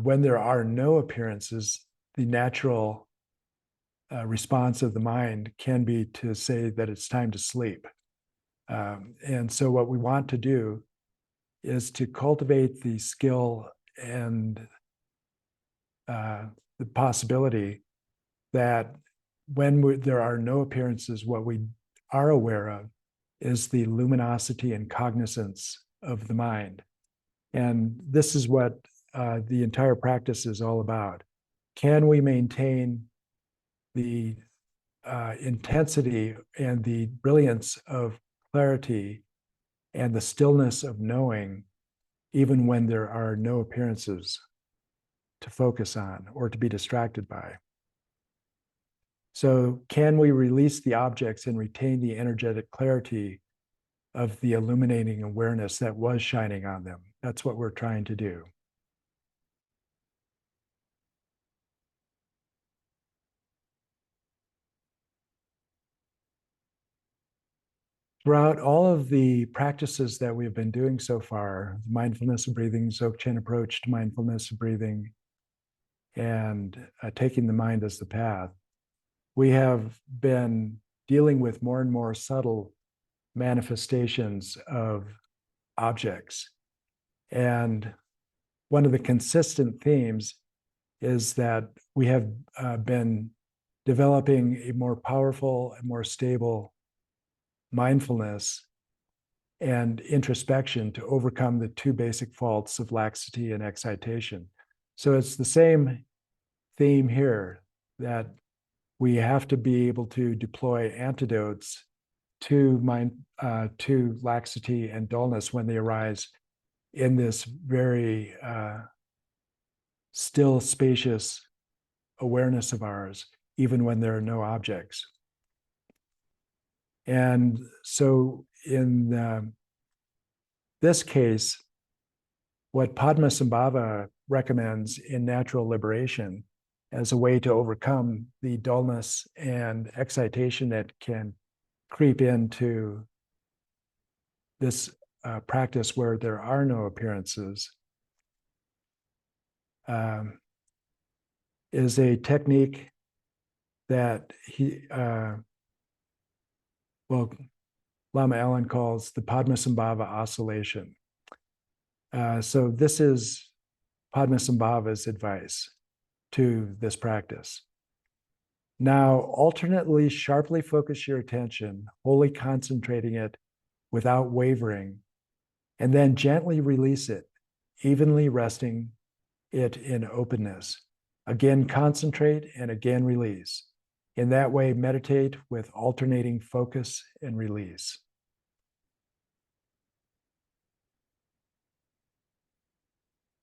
when there are no appearances, the natural response of the mind can be to say that it's time to sleep. And so what we want to do is to cultivate the skill and the possibility that when there are no appearances, what we are aware of is the luminosity and cognizance of the mind. And this is what the entire practice is all about. Can we maintain the intensity and the brilliance of clarity and the stillness of knowing even when there are no appearances to focus on or to be distracted by. So, can we release the objects and retain the energetic clarity of the illuminating awareness that was shining on them? That's what we're trying to do. Throughout all of the practices that we've been doing so far, mindfulness of breathing, Dzogchen approach to mindfulness of breathing, and taking the mind as the path, we have been dealing with more and more subtle manifestations of objects. And one of the consistent themes is that we have been developing a more powerful and more stable mindfulness and introspection to overcome the two basic faults of laxity and excitation. So it's the same theme here, that we have to be able to deploy antidotes to to laxity and dullness when they arise in this very still, spacious awareness of ours, even when there are no objects. And so in this case, what Padmasambhava recommends in natural liberation as a way to overcome the dullness and excitation that can creep into this practice where there are no appearances, is a technique that Lama Allen calls the Padmasambhava oscillation. So this is Padmasambhava's advice to this practice. Now, alternately sharply focus your attention, wholly concentrating it without wavering, and then gently release it, evenly resting it in openness. Again, concentrate and again release. In that way, meditate with alternating focus and release.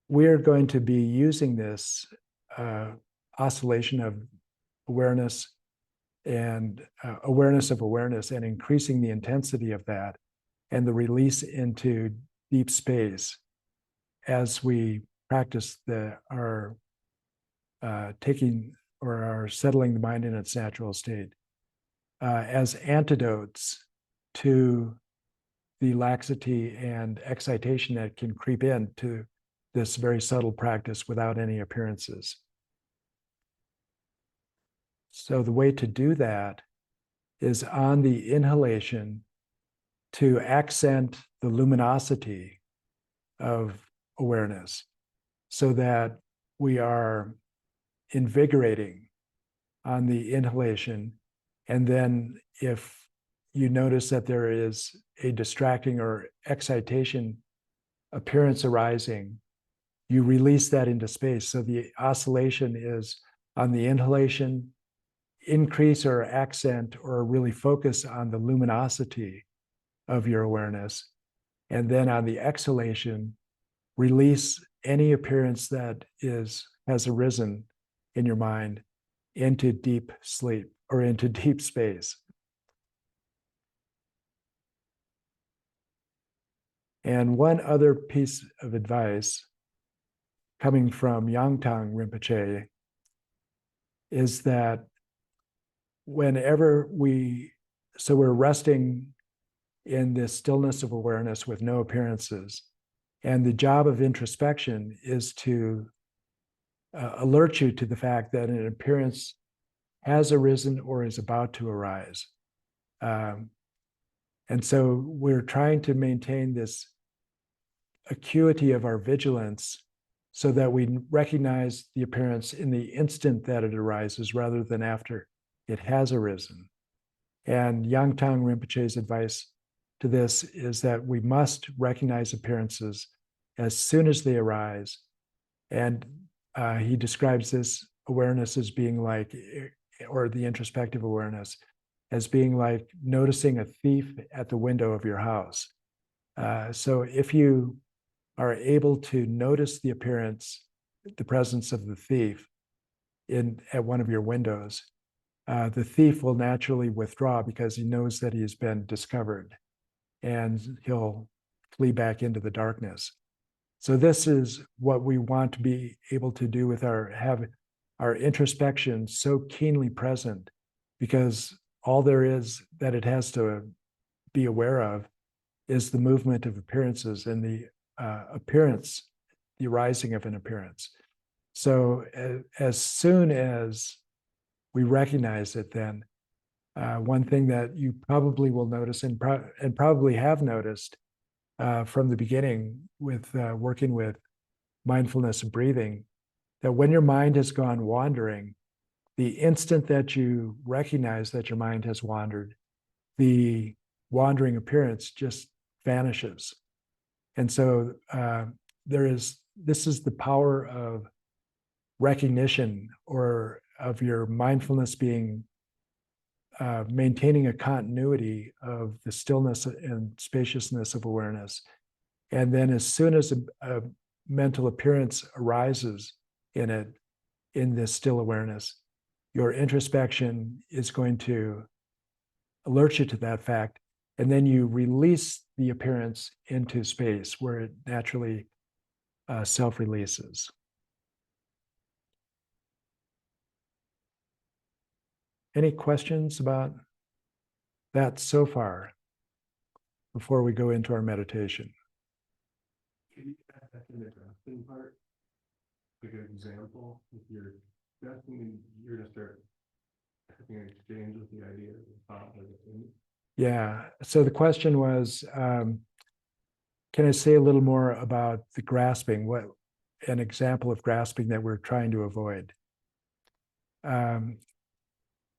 We're going to be using this oscillation of awareness and awareness of awareness, and increasing the intensity of that and the release into deep space as we practice our taking or our settling the mind in its natural state as antidotes to the laxity and excitation that can creep into this very subtle practice without any appearances. So the way to do that is on the inhalation to accent the luminosity of awareness so that we are invigorating on the inhalation. And then if you notice that there is a distracting or excitation appearance arising, you release that into space. So the oscillation is on the inhalation, increase or accent or really focus on the luminosity of your awareness. And then on the exhalation, release any appearance that has arisen in your mind into deep sleep or into deep space. And one other piece of advice coming from Yangtang Rinpoche is that whenever we're resting in this stillness of awareness with no appearances, and the job of introspection is to alert you to the fact that an appearance has arisen or is about to arise. And so we're trying to maintain this acuity of our vigilance so that we recognize the appearance in the instant that it arises rather than after it has arisen. And Yangtang Rinpoche's advice to this is that we must recognize appearances as soon as they arise. And he describes this awareness as being like, or the introspective awareness, as being like noticing a thief at the window of your house. So if you are able to notice the appearance, the presence of the thief at one of your windows, the thief will naturally withdraw because he knows that he's been discovered, and he'll flee back into the darkness. So this is what we want to be able to do with have our introspection so keenly present, because all there is that it has to be aware of is the movement of appearances and the appearance, the arising of an appearance. So as soon as we recognize it, then one thing that you probably will notice and probably have noticed from the beginning with working with mindfulness and breathing, that when your mind has gone wandering, the instant that you recognize that your mind has wandered, the wandering appearance just vanishes. And so this is the power of recognition, or of your mindfulness being maintaining a continuity of the stillness and spaciousness of awareness. And then as soon as a mental appearance arises in this still awareness, your introspection is going to alert you to that fact. And then you release the appearance into space where it naturally self-releases. Any questions about that so far before we go into our meditation? Can you add that in the grasping part? Like an example, if you're grasping, you're going to start having an exchange with the idea of the thought or the thing. Yeah. So the question was, can I say a little more about the grasping? What an example of grasping that we're trying to avoid?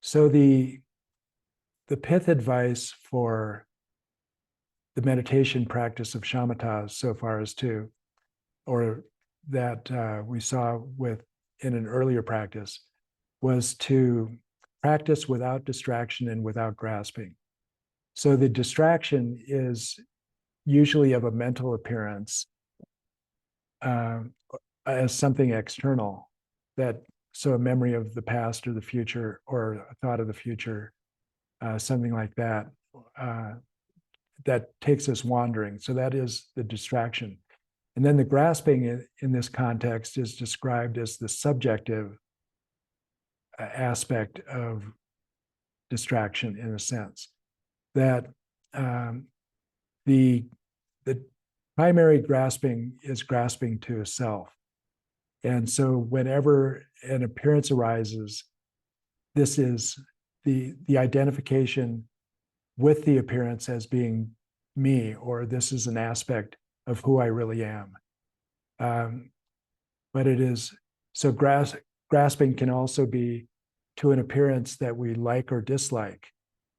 So the pith advice for the meditation practice of shamatha so far is to, or that we saw in an earlier practice, was to practice without distraction and without grasping. So the distraction is usually of a mental appearance as something external, so a memory of the past or the future, or a thought of the future, something like that, that takes us wandering. So that is the distraction. And then the grasping in this context is described as the subjective aspect of distraction, in a sense, that the primary grasping is grasping to a self. And so whenever an appearance arises, this is the identification with the appearance as being me, or this is an aspect of who I really am. But it is, so grasping can also be to an appearance that we like or dislike,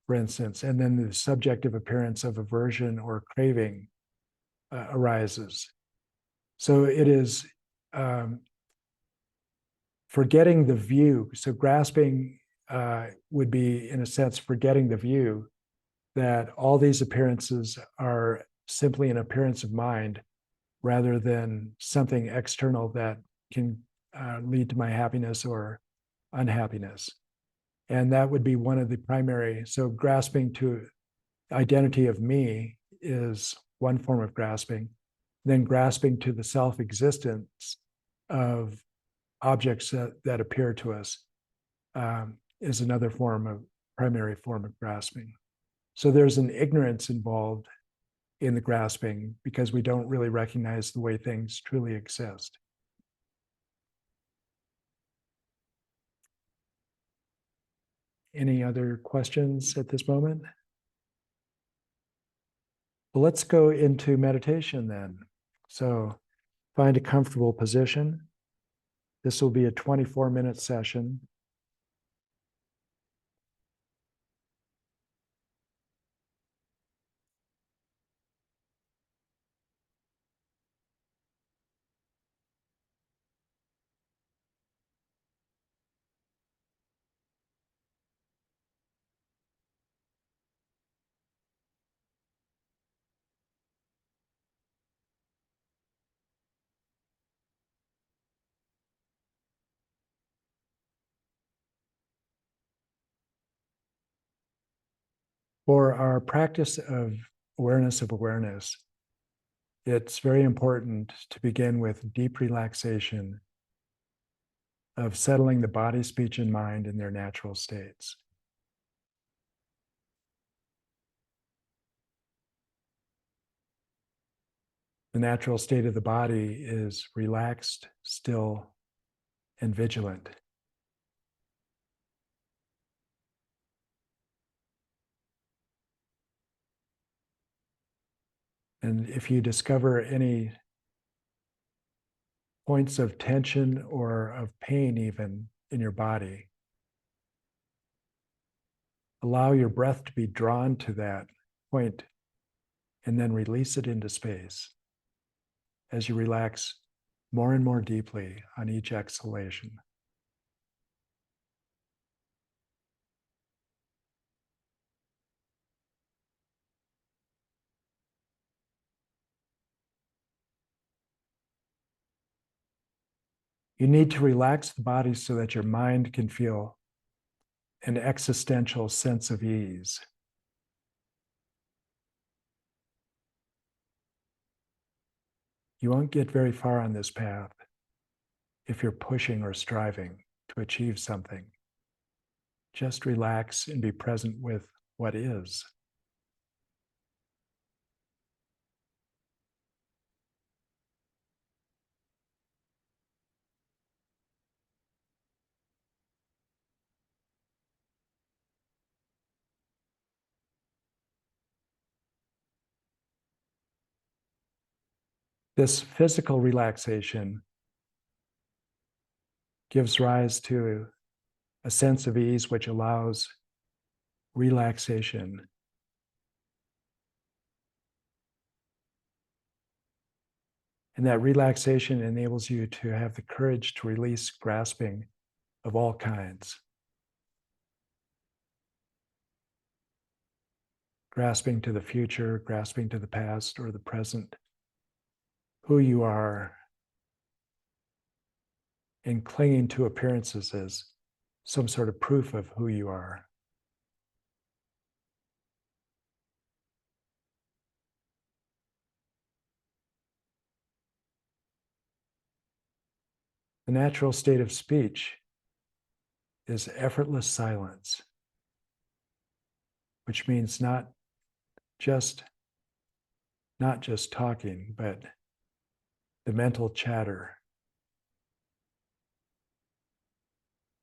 for instance, and then the subjective appearance of aversion or craving arises. So it is forgetting the view. So grasping would be, in a sense, forgetting the view that all these appearances are simply an appearance of mind, rather than something external that can lead to my happiness or unhappiness. And that would be one of the primary. So grasping to identity of me is one form of grasping. Then grasping to the self-existence of objects that appear to us is another primary form of grasping. So there's an ignorance involved in the grasping because we don't really recognize the way things truly exist. Any other questions at this moment? Well, let's go into meditation then. So find a comfortable position. This will be a 24-minute session. For our practice of awareness, it's very important to begin with deep relaxation of settling the body, speech, and mind in their natural states. The natural state of the body is relaxed, still, and vigilant. And if you discover any points of tension or of pain, even in your body, allow your breath to be drawn to that point and then release it into space as you relax more and more deeply on each exhalation. You need to relax the body so that your mind can feel an existential sense of ease. You won't get very far on this path if you're pushing or striving to achieve something. Just relax and be present with what is. This physical relaxation gives rise to a sense of ease which allows relaxation. And that relaxation enables you to have the courage to release grasping of all kinds. Grasping to the future, grasping to the past or the present, who you are, and clinging to appearances as some sort of proof of who you are. The natural state of speech is effortless silence, which means not just talking, but the mental chatter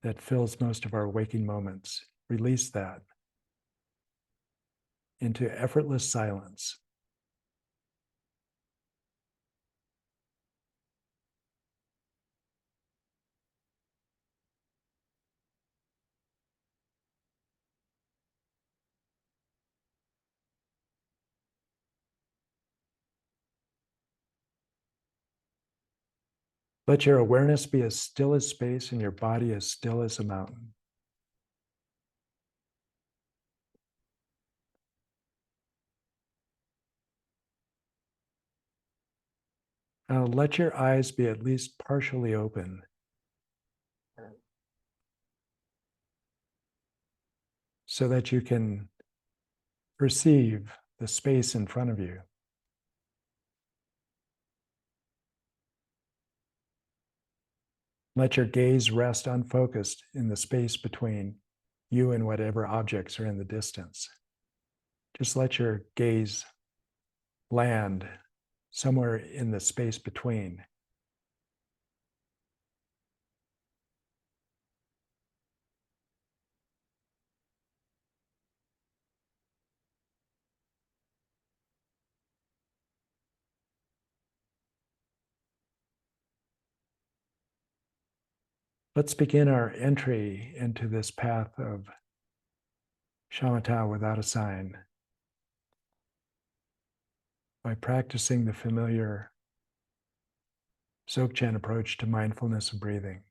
that fills most of our waking moments. Release that into effortless silence. Let your awareness be as still as space and your body as still as a mountain. Now let your eyes be at least partially open. So that you can perceive the space in front of you. Let your gaze rest unfocused in the space between you and whatever objects are in the distance. Just let your gaze land somewhere in the space between. Let's begin our entry into this path of shamatha without a sign by practicing the familiar Dzogchen approach to mindfulness of breathing.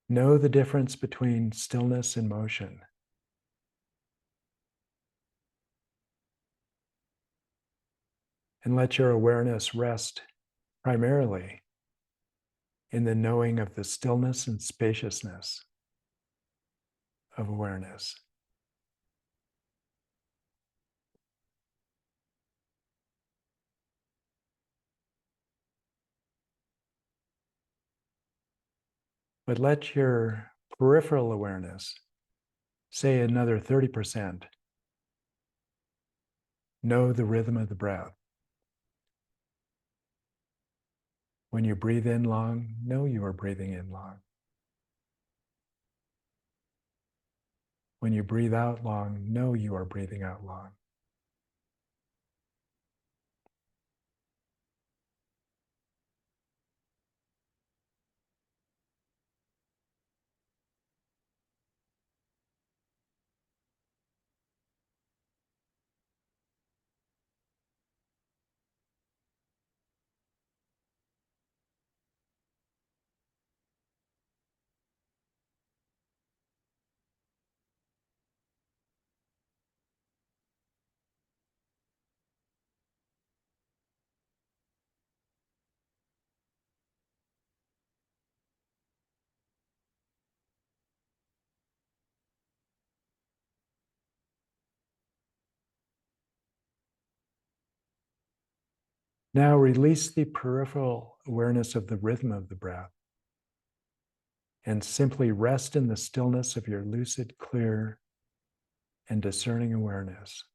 Know the difference between stillness and motion. And let your awareness rest primarily in the knowing of the stillness and spaciousness of awareness. But let your peripheral awareness, say another 30%, know the rhythm of the breath. When you breathe in long, know you are breathing in long. When you breathe out long, know you are breathing out long. Now release the peripheral awareness of the rhythm of the breath and simply rest in the stillness of your lucid, clear, and discerning awareness.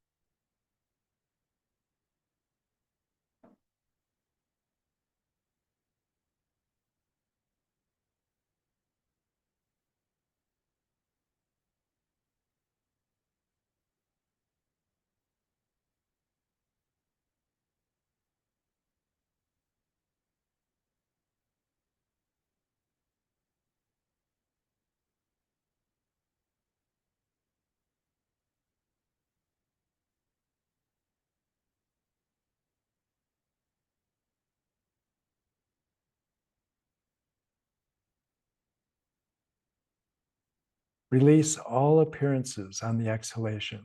Release all appearances on the exhalation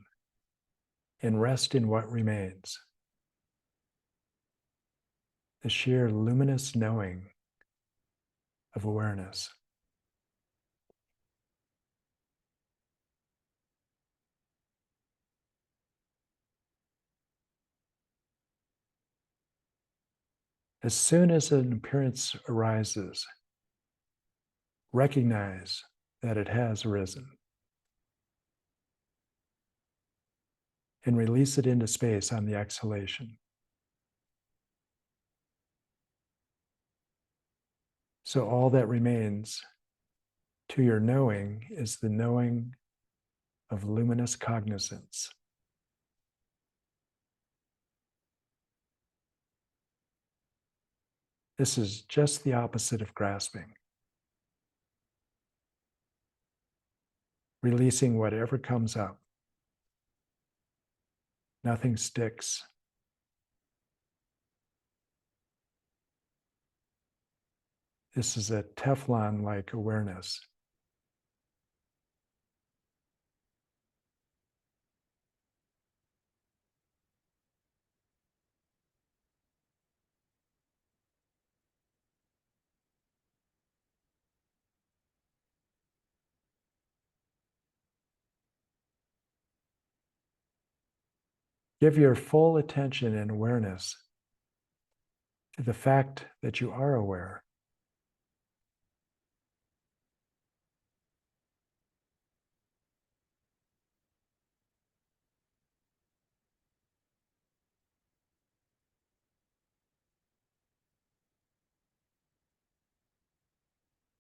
and rest in what remains. The sheer luminous knowing of awareness. As soon as an appearance arises, recognize that it has arisen and release it into space on the exhalation. So all that remains to your knowing is the knowing of luminous cognizance. This is just the opposite of grasping. Releasing whatever comes up. Nothing sticks. This is a Teflon-like awareness. Give your full attention and awareness to the fact that you are aware.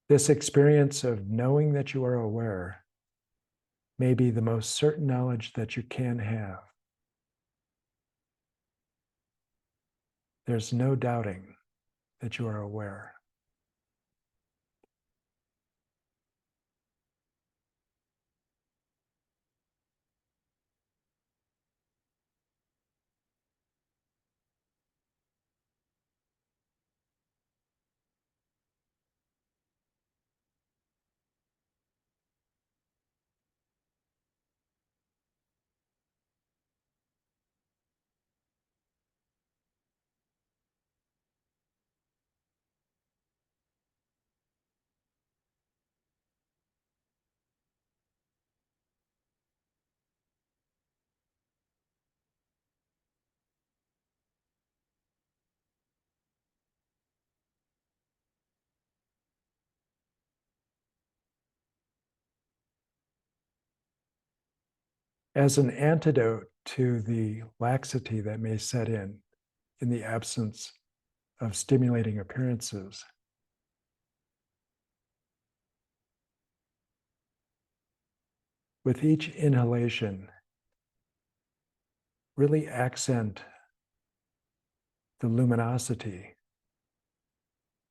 This experience of knowing that you are aware may be the most certain knowledge that you can have. There's no doubting that you are aware. as an antidote to the laxity that may set in the absence of stimulating appearances. With each inhalation, really accent the luminosity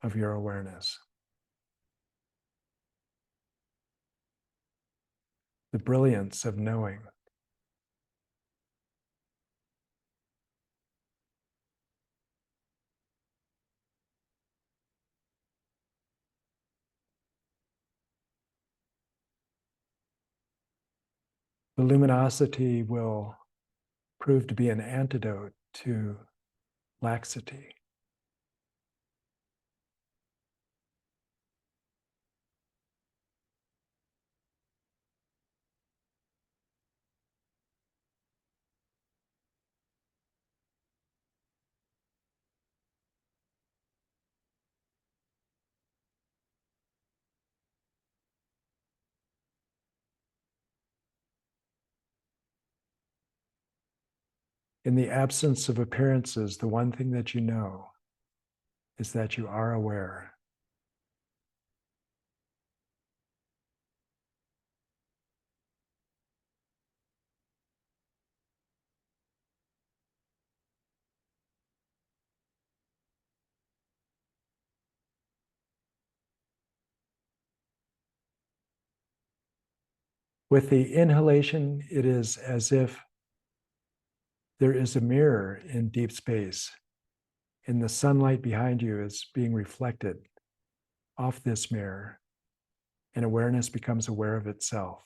of your awareness, the brilliance of knowing. The luminosity will prove to be an antidote to laxity. In the absence of appearances, the one thing that you know is that you are aware. With the inhalation, it is as if there is a mirror in deep space, and the sunlight behind you is being reflected off this mirror, and awareness becomes aware of itself.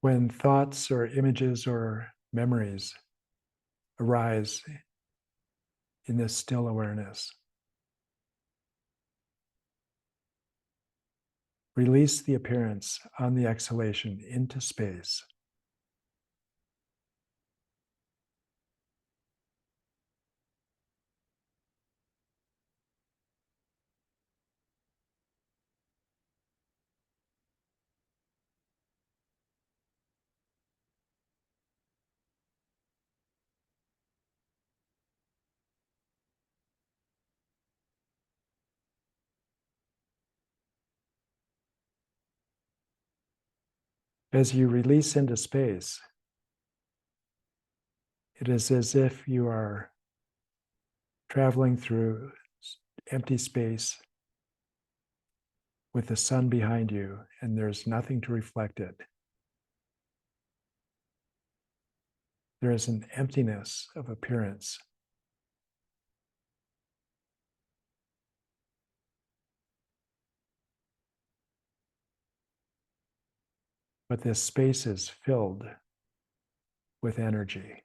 When thoughts or images or memories arise in this still awareness, release the appearance on the exhalation into space. As you release into space, it is as if you are traveling through empty space with the sun behind you, and there's nothing to reflect it. There is an emptiness of appearance. But this space is filled with energy.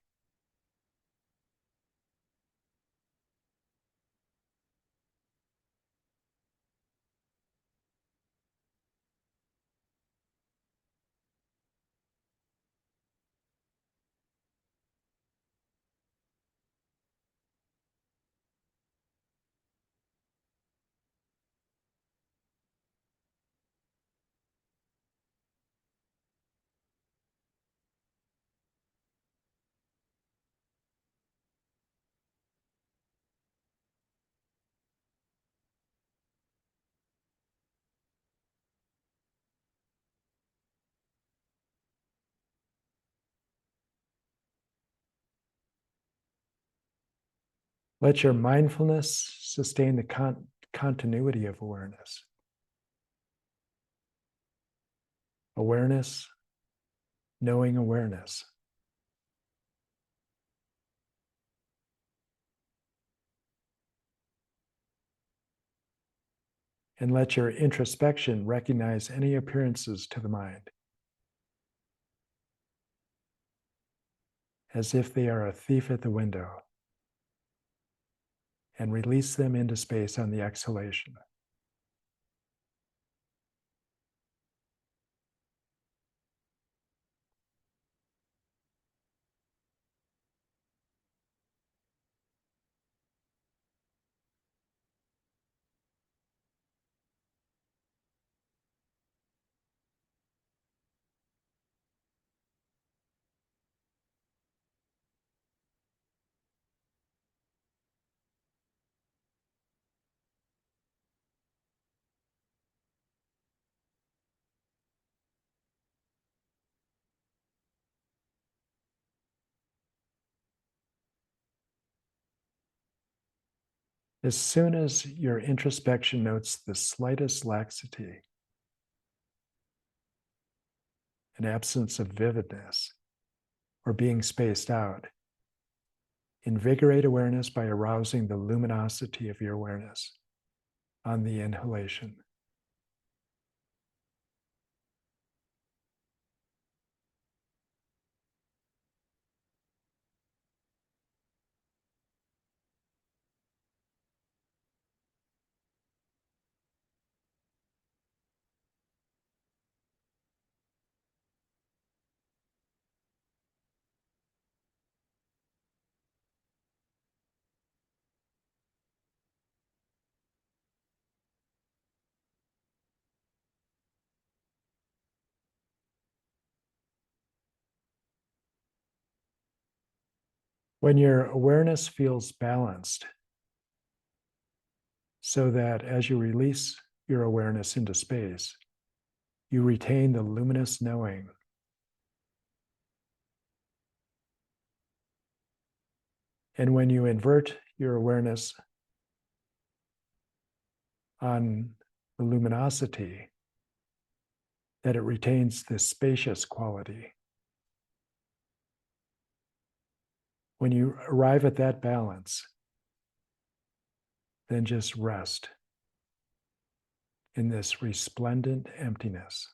Let your mindfulness sustain the continuity of awareness. Awareness, knowing awareness. And let your introspection recognize any appearances to the mind as if they are a thief at the window, and release them into space on the exhalation. As soon as your introspection notes the slightest laxity, an absence of vividness, or being spaced out, invigorate awareness by arousing the luminosity of your awareness on the inhalation. When your awareness feels balanced, so that as you release your awareness into space, you retain the luminous knowing. And when you invert your awareness on the luminosity, that it retains this spacious quality. When you arrive at that balance, then just rest in this resplendent emptiness.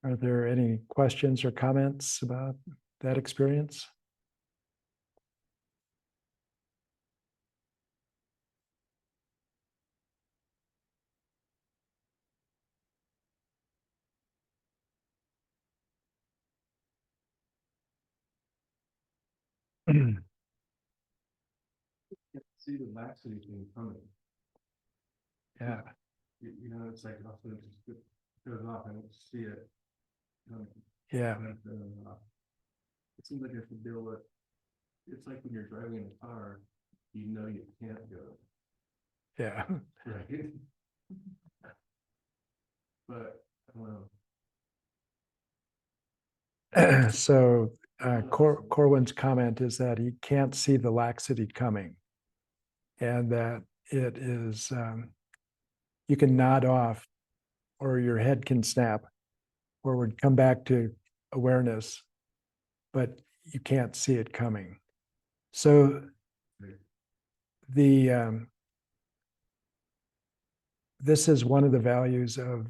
Are there any questions or comments about that experience? See the laxity thing coming. Yeah, You know, it's like also just goes off and see it. yeah, It seems like I should deal with, it's like when you're driving in a car, you know you can't go, yeah. right? But, I don't know. So Corwin's comment is that he can't see the laxity coming, and that it is you can nod off, or your head can snap forward, come back to awareness, but you can't see it coming. So the this is one of the values of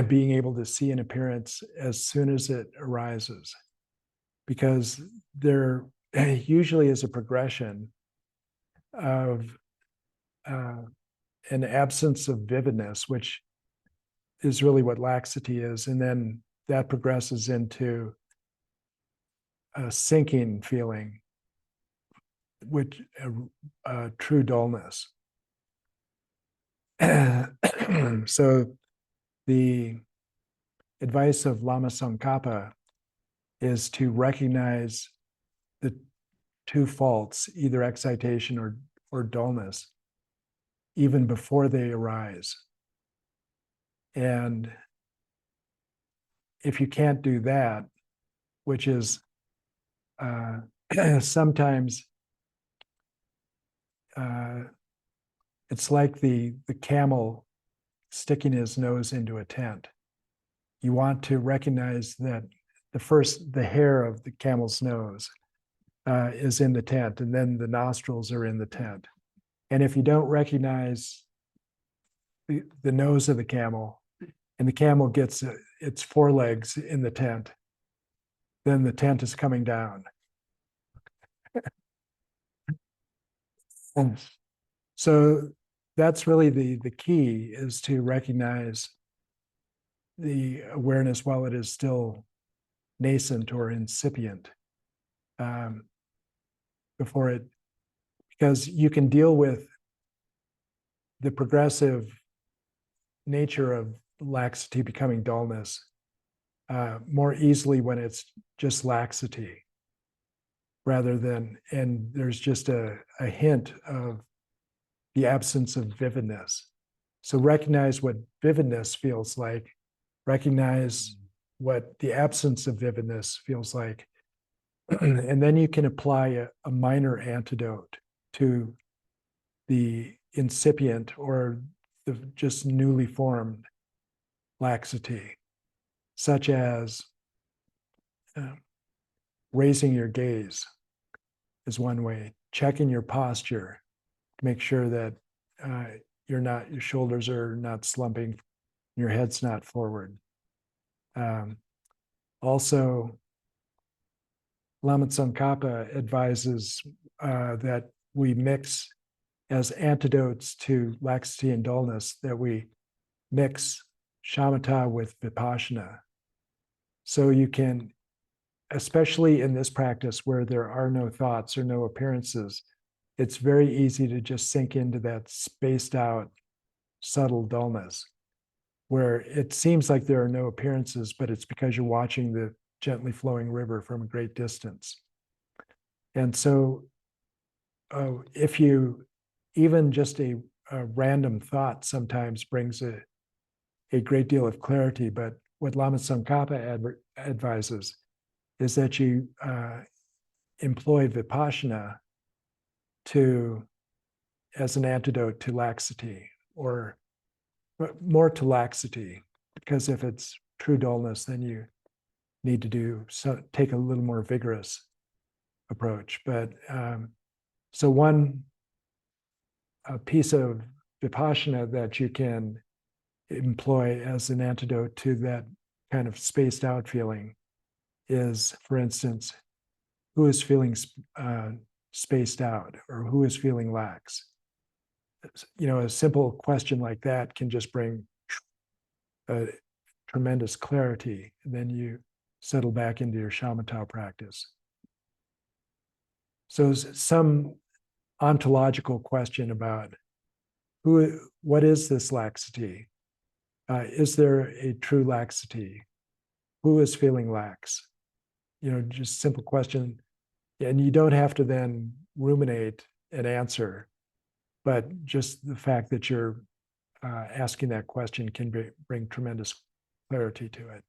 being able to see an appearance as soon as it arises, because there usually is a progression of an absence of vividness, which is really what laxity is. And then that progresses into a sinking feeling, which true dullness. So the advice of Lama Tsongkhapa is to recognize the two faults, either excitation or dullness, even before they arise. And if you can't do that, which is sometimes it's like the camel sticking his nose into a tent. You want to recognize that the hair of the camel's nose is in the tent, and then the nostrils are in the tent. And if you don't recognize the nose of the camel, and the camel gets its forelegs in the tent, then the tent is coming down. And so that's really the key, is to recognize the awareness while it is still nascent or incipient, before it, because you can deal with the progressive nature of laxity becoming dullness more easily when it's just laxity, rather than, and there's just a hint of the absence of vividness. So recognize what vividness feels like, recognize what the absence of vividness feels like, and then you can apply a minor antidote to the incipient or the just newly formed laxity, such as raising your gaze is one way, checking your posture to make sure that your shoulders are not slumping, your head's not forward. Also, Lama Tsongkhapa advises that we mix, as antidotes to laxity and dullness, that we mix shamatha with vipassana. So you can, especially in this practice where there are no thoughts or no appearances, it's very easy to just sink into that spaced out, subtle dullness, where it seems like there are no appearances, but it's because you're watching the gently flowing river from a great distance. And so if you, even just a random thought sometimes brings a great deal of clarity, but what Lama Tsongkhapa advises is that you employ vipassana as an antidote to laxity, or more to laxity, because if it's true dullness, then you need to take a little more vigorous approach. But so one piece of vipassana that you can employ as an antidote to that kind of spaced out feeling is, for instance, who is feeling spaced out or who is feeling lax? A simple question like that can just bring a tremendous clarity. And then you settle back into your shamatha practice. So some ontological question about what is this laxity? Is there a true laxity? Who is feeling lax? Just simple question. And you don't have to then ruminate an answer, but just the fact that you're asking that question can bring tremendous clarity to it.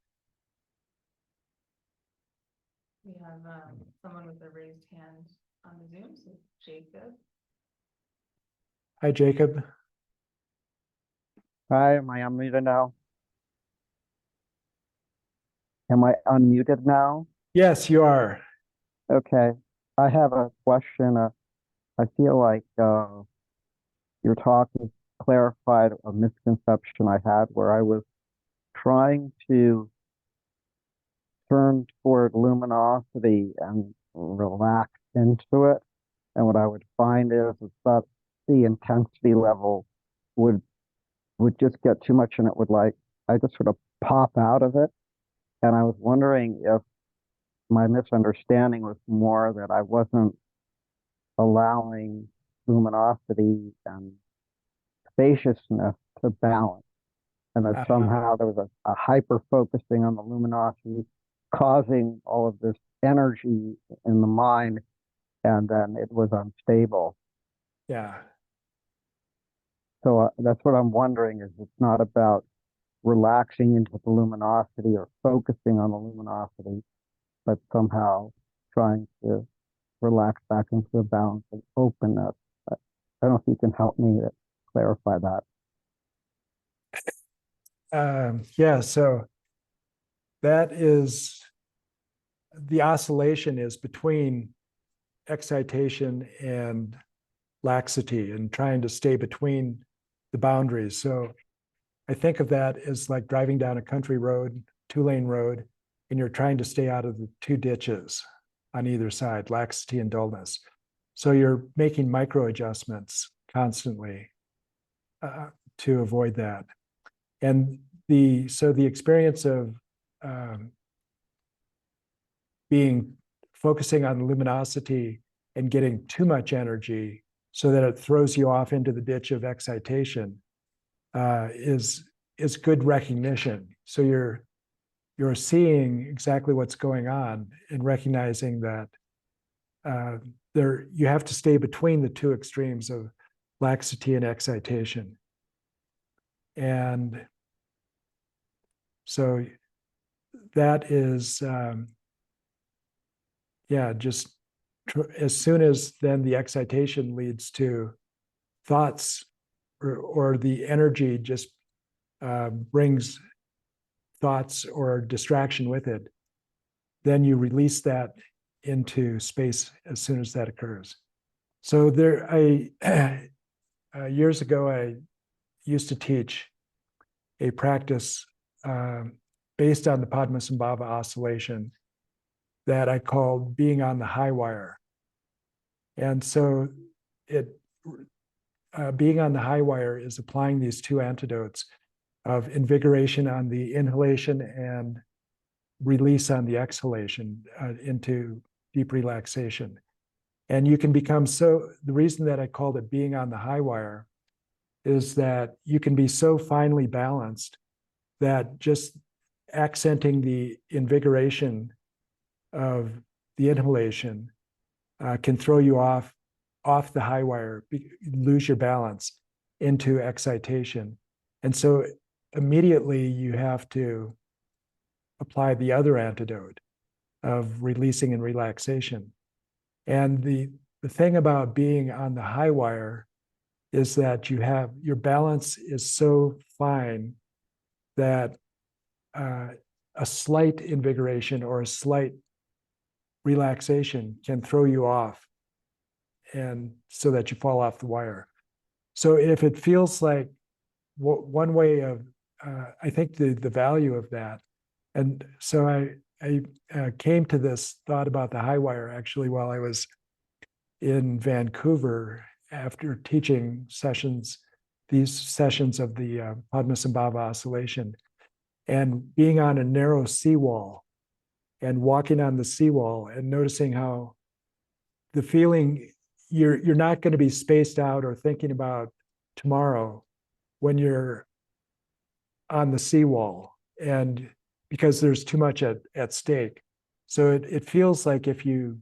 We have someone with a raised hand on the Zoom, so Jacob. Hi, Jacob. Hi, am I unmuted now? Am I unmuted now? Yes, you are. Okay. I have a question. I feel like your talk has clarified a misconception I had where I was trying to turn toward luminosity and relax into it. And what I would find is that the intensity level would just get too much and it would I just sort of pop out of it. And I was wondering if my misunderstanding was more that I wasn't allowing luminosity and spaciousness to balance, and that somehow there was a hyper focusing on the luminosity causing all of this energy in the mind, and then it was unstable. Yeah. So that's what I'm wondering, is it's not about relaxing into the luminosity or focusing on the luminosity, but somehow trying to relax back into the balance and openness. I don't know if you can help me to clarify that. Yeah, so that is, the oscillation is between excitation and laxity and trying to stay between the boundaries. So I think of that as like driving down a country road, 2-lane road, and you're trying to stay out of the 2 ditches on either side, laxity and dullness. So you're making micro adjustments constantly to avoid that. And the experience of focusing on luminosity and getting too much energy so that it throws you off into the ditch of excitation is good recognition. So you're seeing exactly what's going on and recognizing that you have to stay between the 2 extremes of laxity and excitation. And so that is, just as soon as then the excitation leads to thoughts or the energy just brings thoughts or distraction with it, then you release that into space as soon as that occurs. So years ago, I used to teach a practice based on the Padmasambhava oscillation that I called being on the high wire. And so being on the high wire is applying these 2 antidotes of invigoration on the inhalation and release on the exhalation into deep relaxation. And you can become the reason that I called it being on the high wire is that you can be so finely balanced that just accenting the invigoration of the inhalation can throw you off the high wire, lose your balance into excitation. And so immediately you have to apply the other antidote of releasing and relaxation. And the thing about being on the high wire is that your balance is so fine that a slight invigoration or a slight relaxation can throw you off, and so that you fall off the wire. So if it feels like one way of, I think the value of that And so I came to this thought about the high wire actually while I was in Vancouver after teaching these sessions of the Padmasambhava oscillation, and being on a narrow seawall and walking on the seawall and noticing how the feeling, you're not going to be spaced out or thinking about tomorrow when you're on the seawall, and because there's too much at stake. So it feels like if you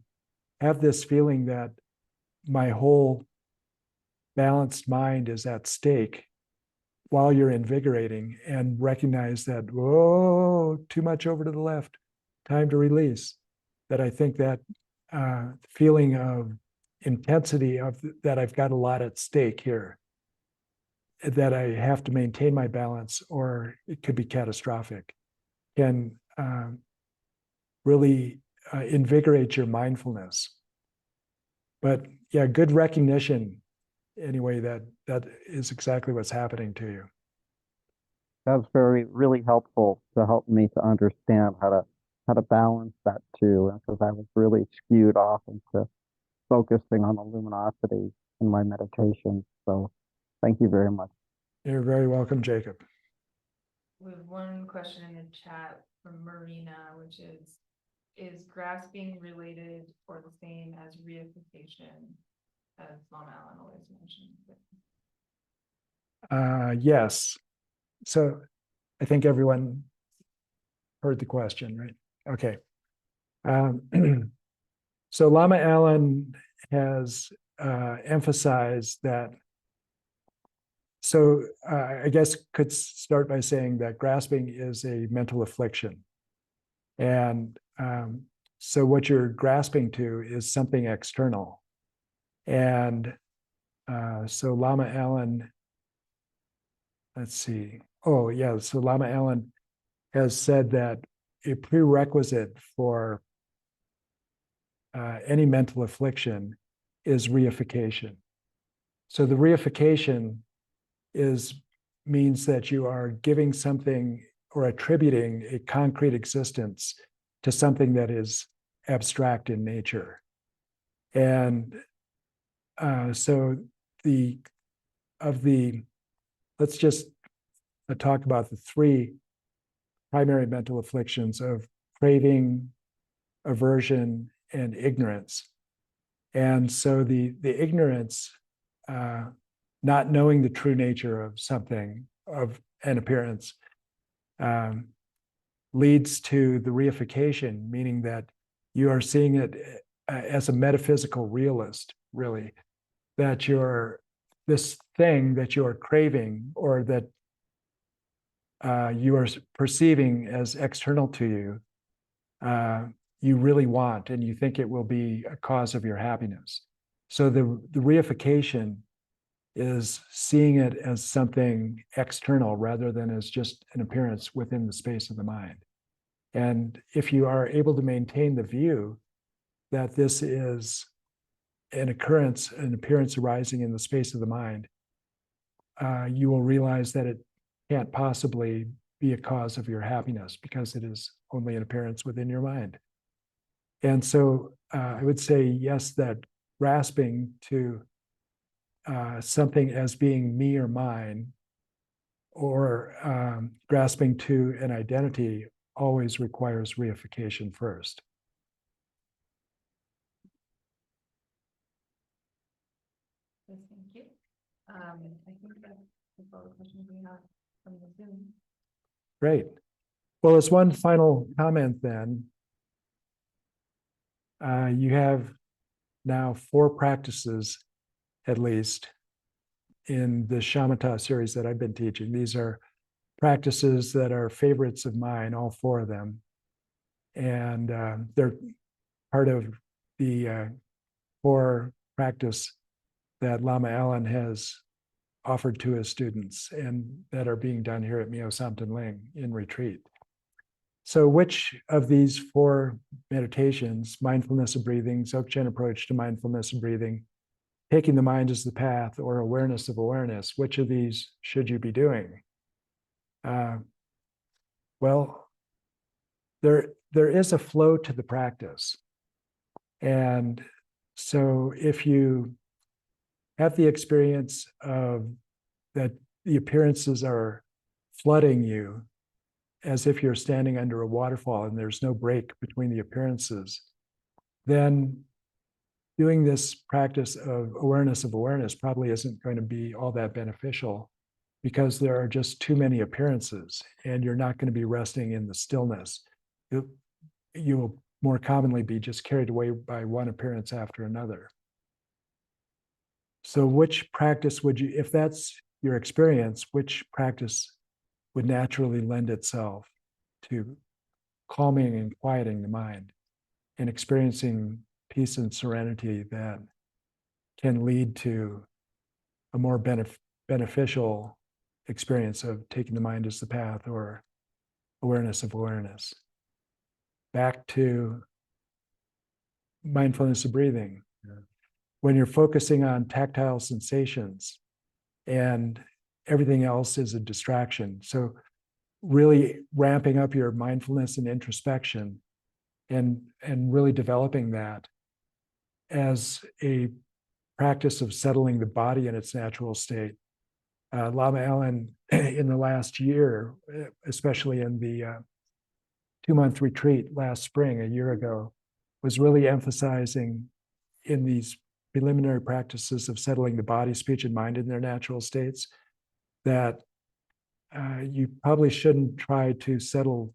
have this feeling that my whole balanced mind is at stake while you're invigorating, and recognize that, whoa, too much over to the left, time to release, that I think that feeling of intensity of that I've got a lot at stake here, that I have to maintain my balance or it could be catastrophic, can really invigorate your mindfulness. But yeah, good recognition anyway, that is exactly what's happening to you. That's really helpful to help me to understand how to balance that too, because I was really skewed off into focusing on the luminosity in my meditation. So thank you very much. You're very welcome, Jacob. We have one question in the chat from Marina, which is grasping related or the same as reification, as Mama Allen always mentioned? Yes. So I think everyone heard the question, right? Okay. So Lama Allen has emphasized that. So I guess could start by saying that grasping is a mental affliction. And so what you're grasping to is something external. And so Lama Allen, let's see. Oh, yeah. So Lama Allen has said that a prerequisite for any mental affliction is reification. So the reification means that you are giving something or attributing a concrete existence to something that is abstract in nature. And so let's just talk about the three primary mental afflictions of craving, aversion, and ignorance. And so the ignorance, not knowing the true nature of something, of an appearance, leads to the reification, meaning that you are seeing it as a metaphysical realist, really, that this thing that you're craving or that you are perceiving as external to you, you really want, and you think it will be a cause of your happiness. So the reification is seeing it as something external rather than as just an appearance within the space of the mind. And if you are able to maintain the view that this is an appearance arising in the space of the mind, you will realize that it can't possibly be a cause of your happiness because it is only an appearance within your mind. And so I would say, yes, that grasping to something as being me or mine, or grasping to an identity, always requires reification first. Yes, thank you. I think that's all the questions we have from the Zoom. Great. Well, as one final comment then, you have now 4 practices, at least, in the Shamatha series that I've been teaching. These are practices that are favorites of mine, all 4 of them. And they're part of the core practice that Lama Allen has offered to his students and that are being done here at Myo Samten Ling in retreat. So which of these 4 meditations, mindfulness of breathing, Dzogchen approach to mindfulness of breathing, taking the mind as the path, or awareness of awareness, which of these should you be doing? Well, there is a flow to the practice. And so if you have the experience of that the appearances are flooding you as if you're standing under a waterfall and there's no break between the appearances, then doing this practice of awareness probably isn't going to be all that beneficial, because there are just too many appearances and you're not going to be resting in the stillness. You will more commonly be just carried away by one appearance after another. So which practice would you, if that's your experience, which practice would naturally lend itself to calming and quieting the mind and experiencing peace and serenity that can lead to a more beneficial experience of taking the mind as the path, or awareness of awareness? Back to mindfulness of breathing. Yeah. When you're focusing on tactile sensations and everything else is a distraction. So really ramping up your mindfulness and introspection, and really developing that as a practice of settling the body in its natural state. Lama Allen, in the last year, especially in the 2-month retreat last spring, a year ago, was really emphasizing in these preliminary practices of settling the body, speech, and mind in their natural states, that you probably shouldn't try to settle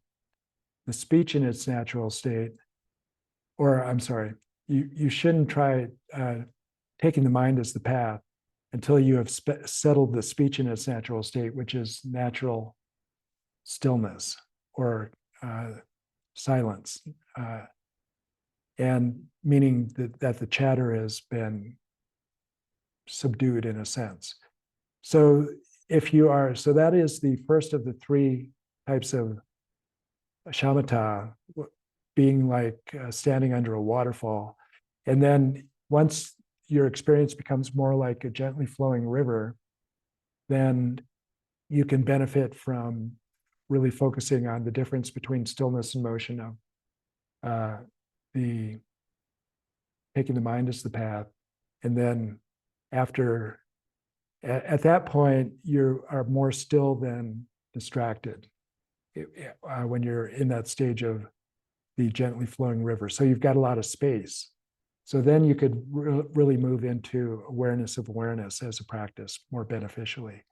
the speech in its natural state, or I'm sorry, you shouldn't try taking the mind as the path until you have settled the speech in its natural state, which is natural stillness or silence, and meaning that the chatter has been subdued in a sense. So so that is the first of the 3 types of shamatha, being like standing under a waterfall. And then once your experience becomes more like a gently flowing river, then you can benefit from really focusing on the difference between stillness and motion, of the taking the mind as the path. And then at that point, you are more still than distracted when you're in that stage of the gently flowing river. So you've got a lot of space. So then you could really move into awareness of awareness as a practice more beneficially.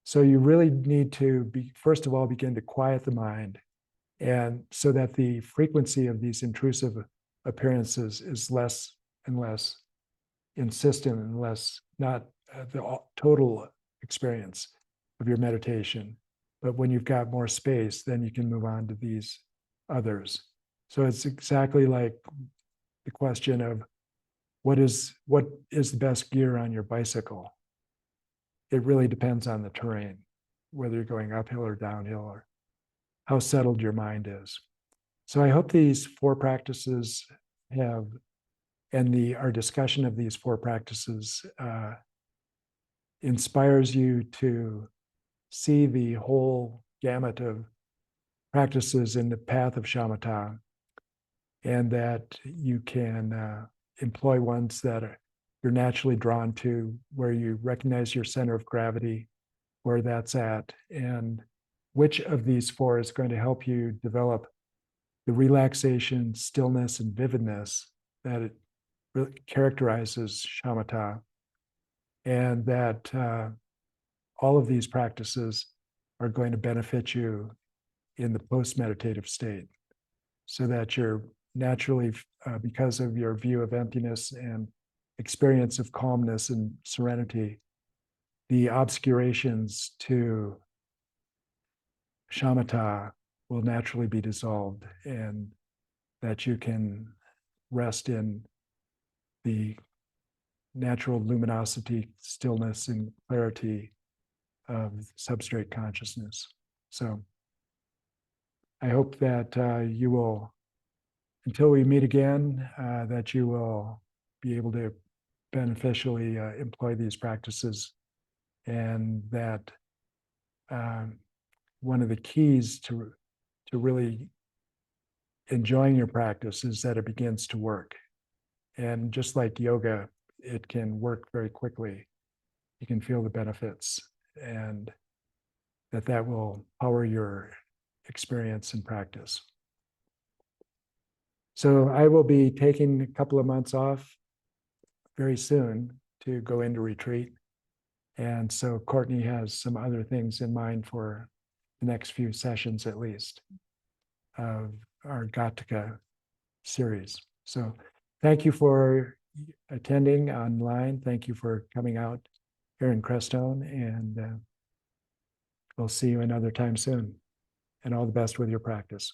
So you really need to first of all, begin to quiet the mind, and so that the frequency of these intrusive appearances is less and less insistent, and less, not the total experience of your meditation. But when you've got more space, then you can move on to these others. So it's exactly like the question of what is the best gear on your bicycle? It really depends on the terrain, whether you're going uphill or downhill, or how settled your mind is. So I hope these 4 practices and our discussion of these 4 practices inspires you to see the whole gamut of practices in the path of shamatha, and that you can employ ones that you're naturally drawn to, where you recognize your center of gravity, where that's at, and which of these 4 is going to help you develop the relaxation, stillness, and vividness that it really characterizes shamatha, and that all of these practices are going to benefit you in the post-meditative state, so that you're naturally, because of your view of emptiness and experience of calmness and serenity, the obscurations to shamatha will naturally be dissolved, and that you can rest in the natural luminosity, stillness, and clarity of substrate consciousness. So I hope that you will, until we meet again, that you will be able to beneficially employ these practices, and that one of the keys to really enjoying your practice is that it begins to work. And just like yoga, it can work very quickly. You can feel the benefits, and that will power your experience and practice. So I will be taking a couple of months off very soon to go into retreat. And so Courtney has some other things in mind for the next few sessions, at least, of our Ghatika series. So thank you for attending online. Thank you for coming out here in Crestone, and we'll see you another time soon. And all the best with your practice.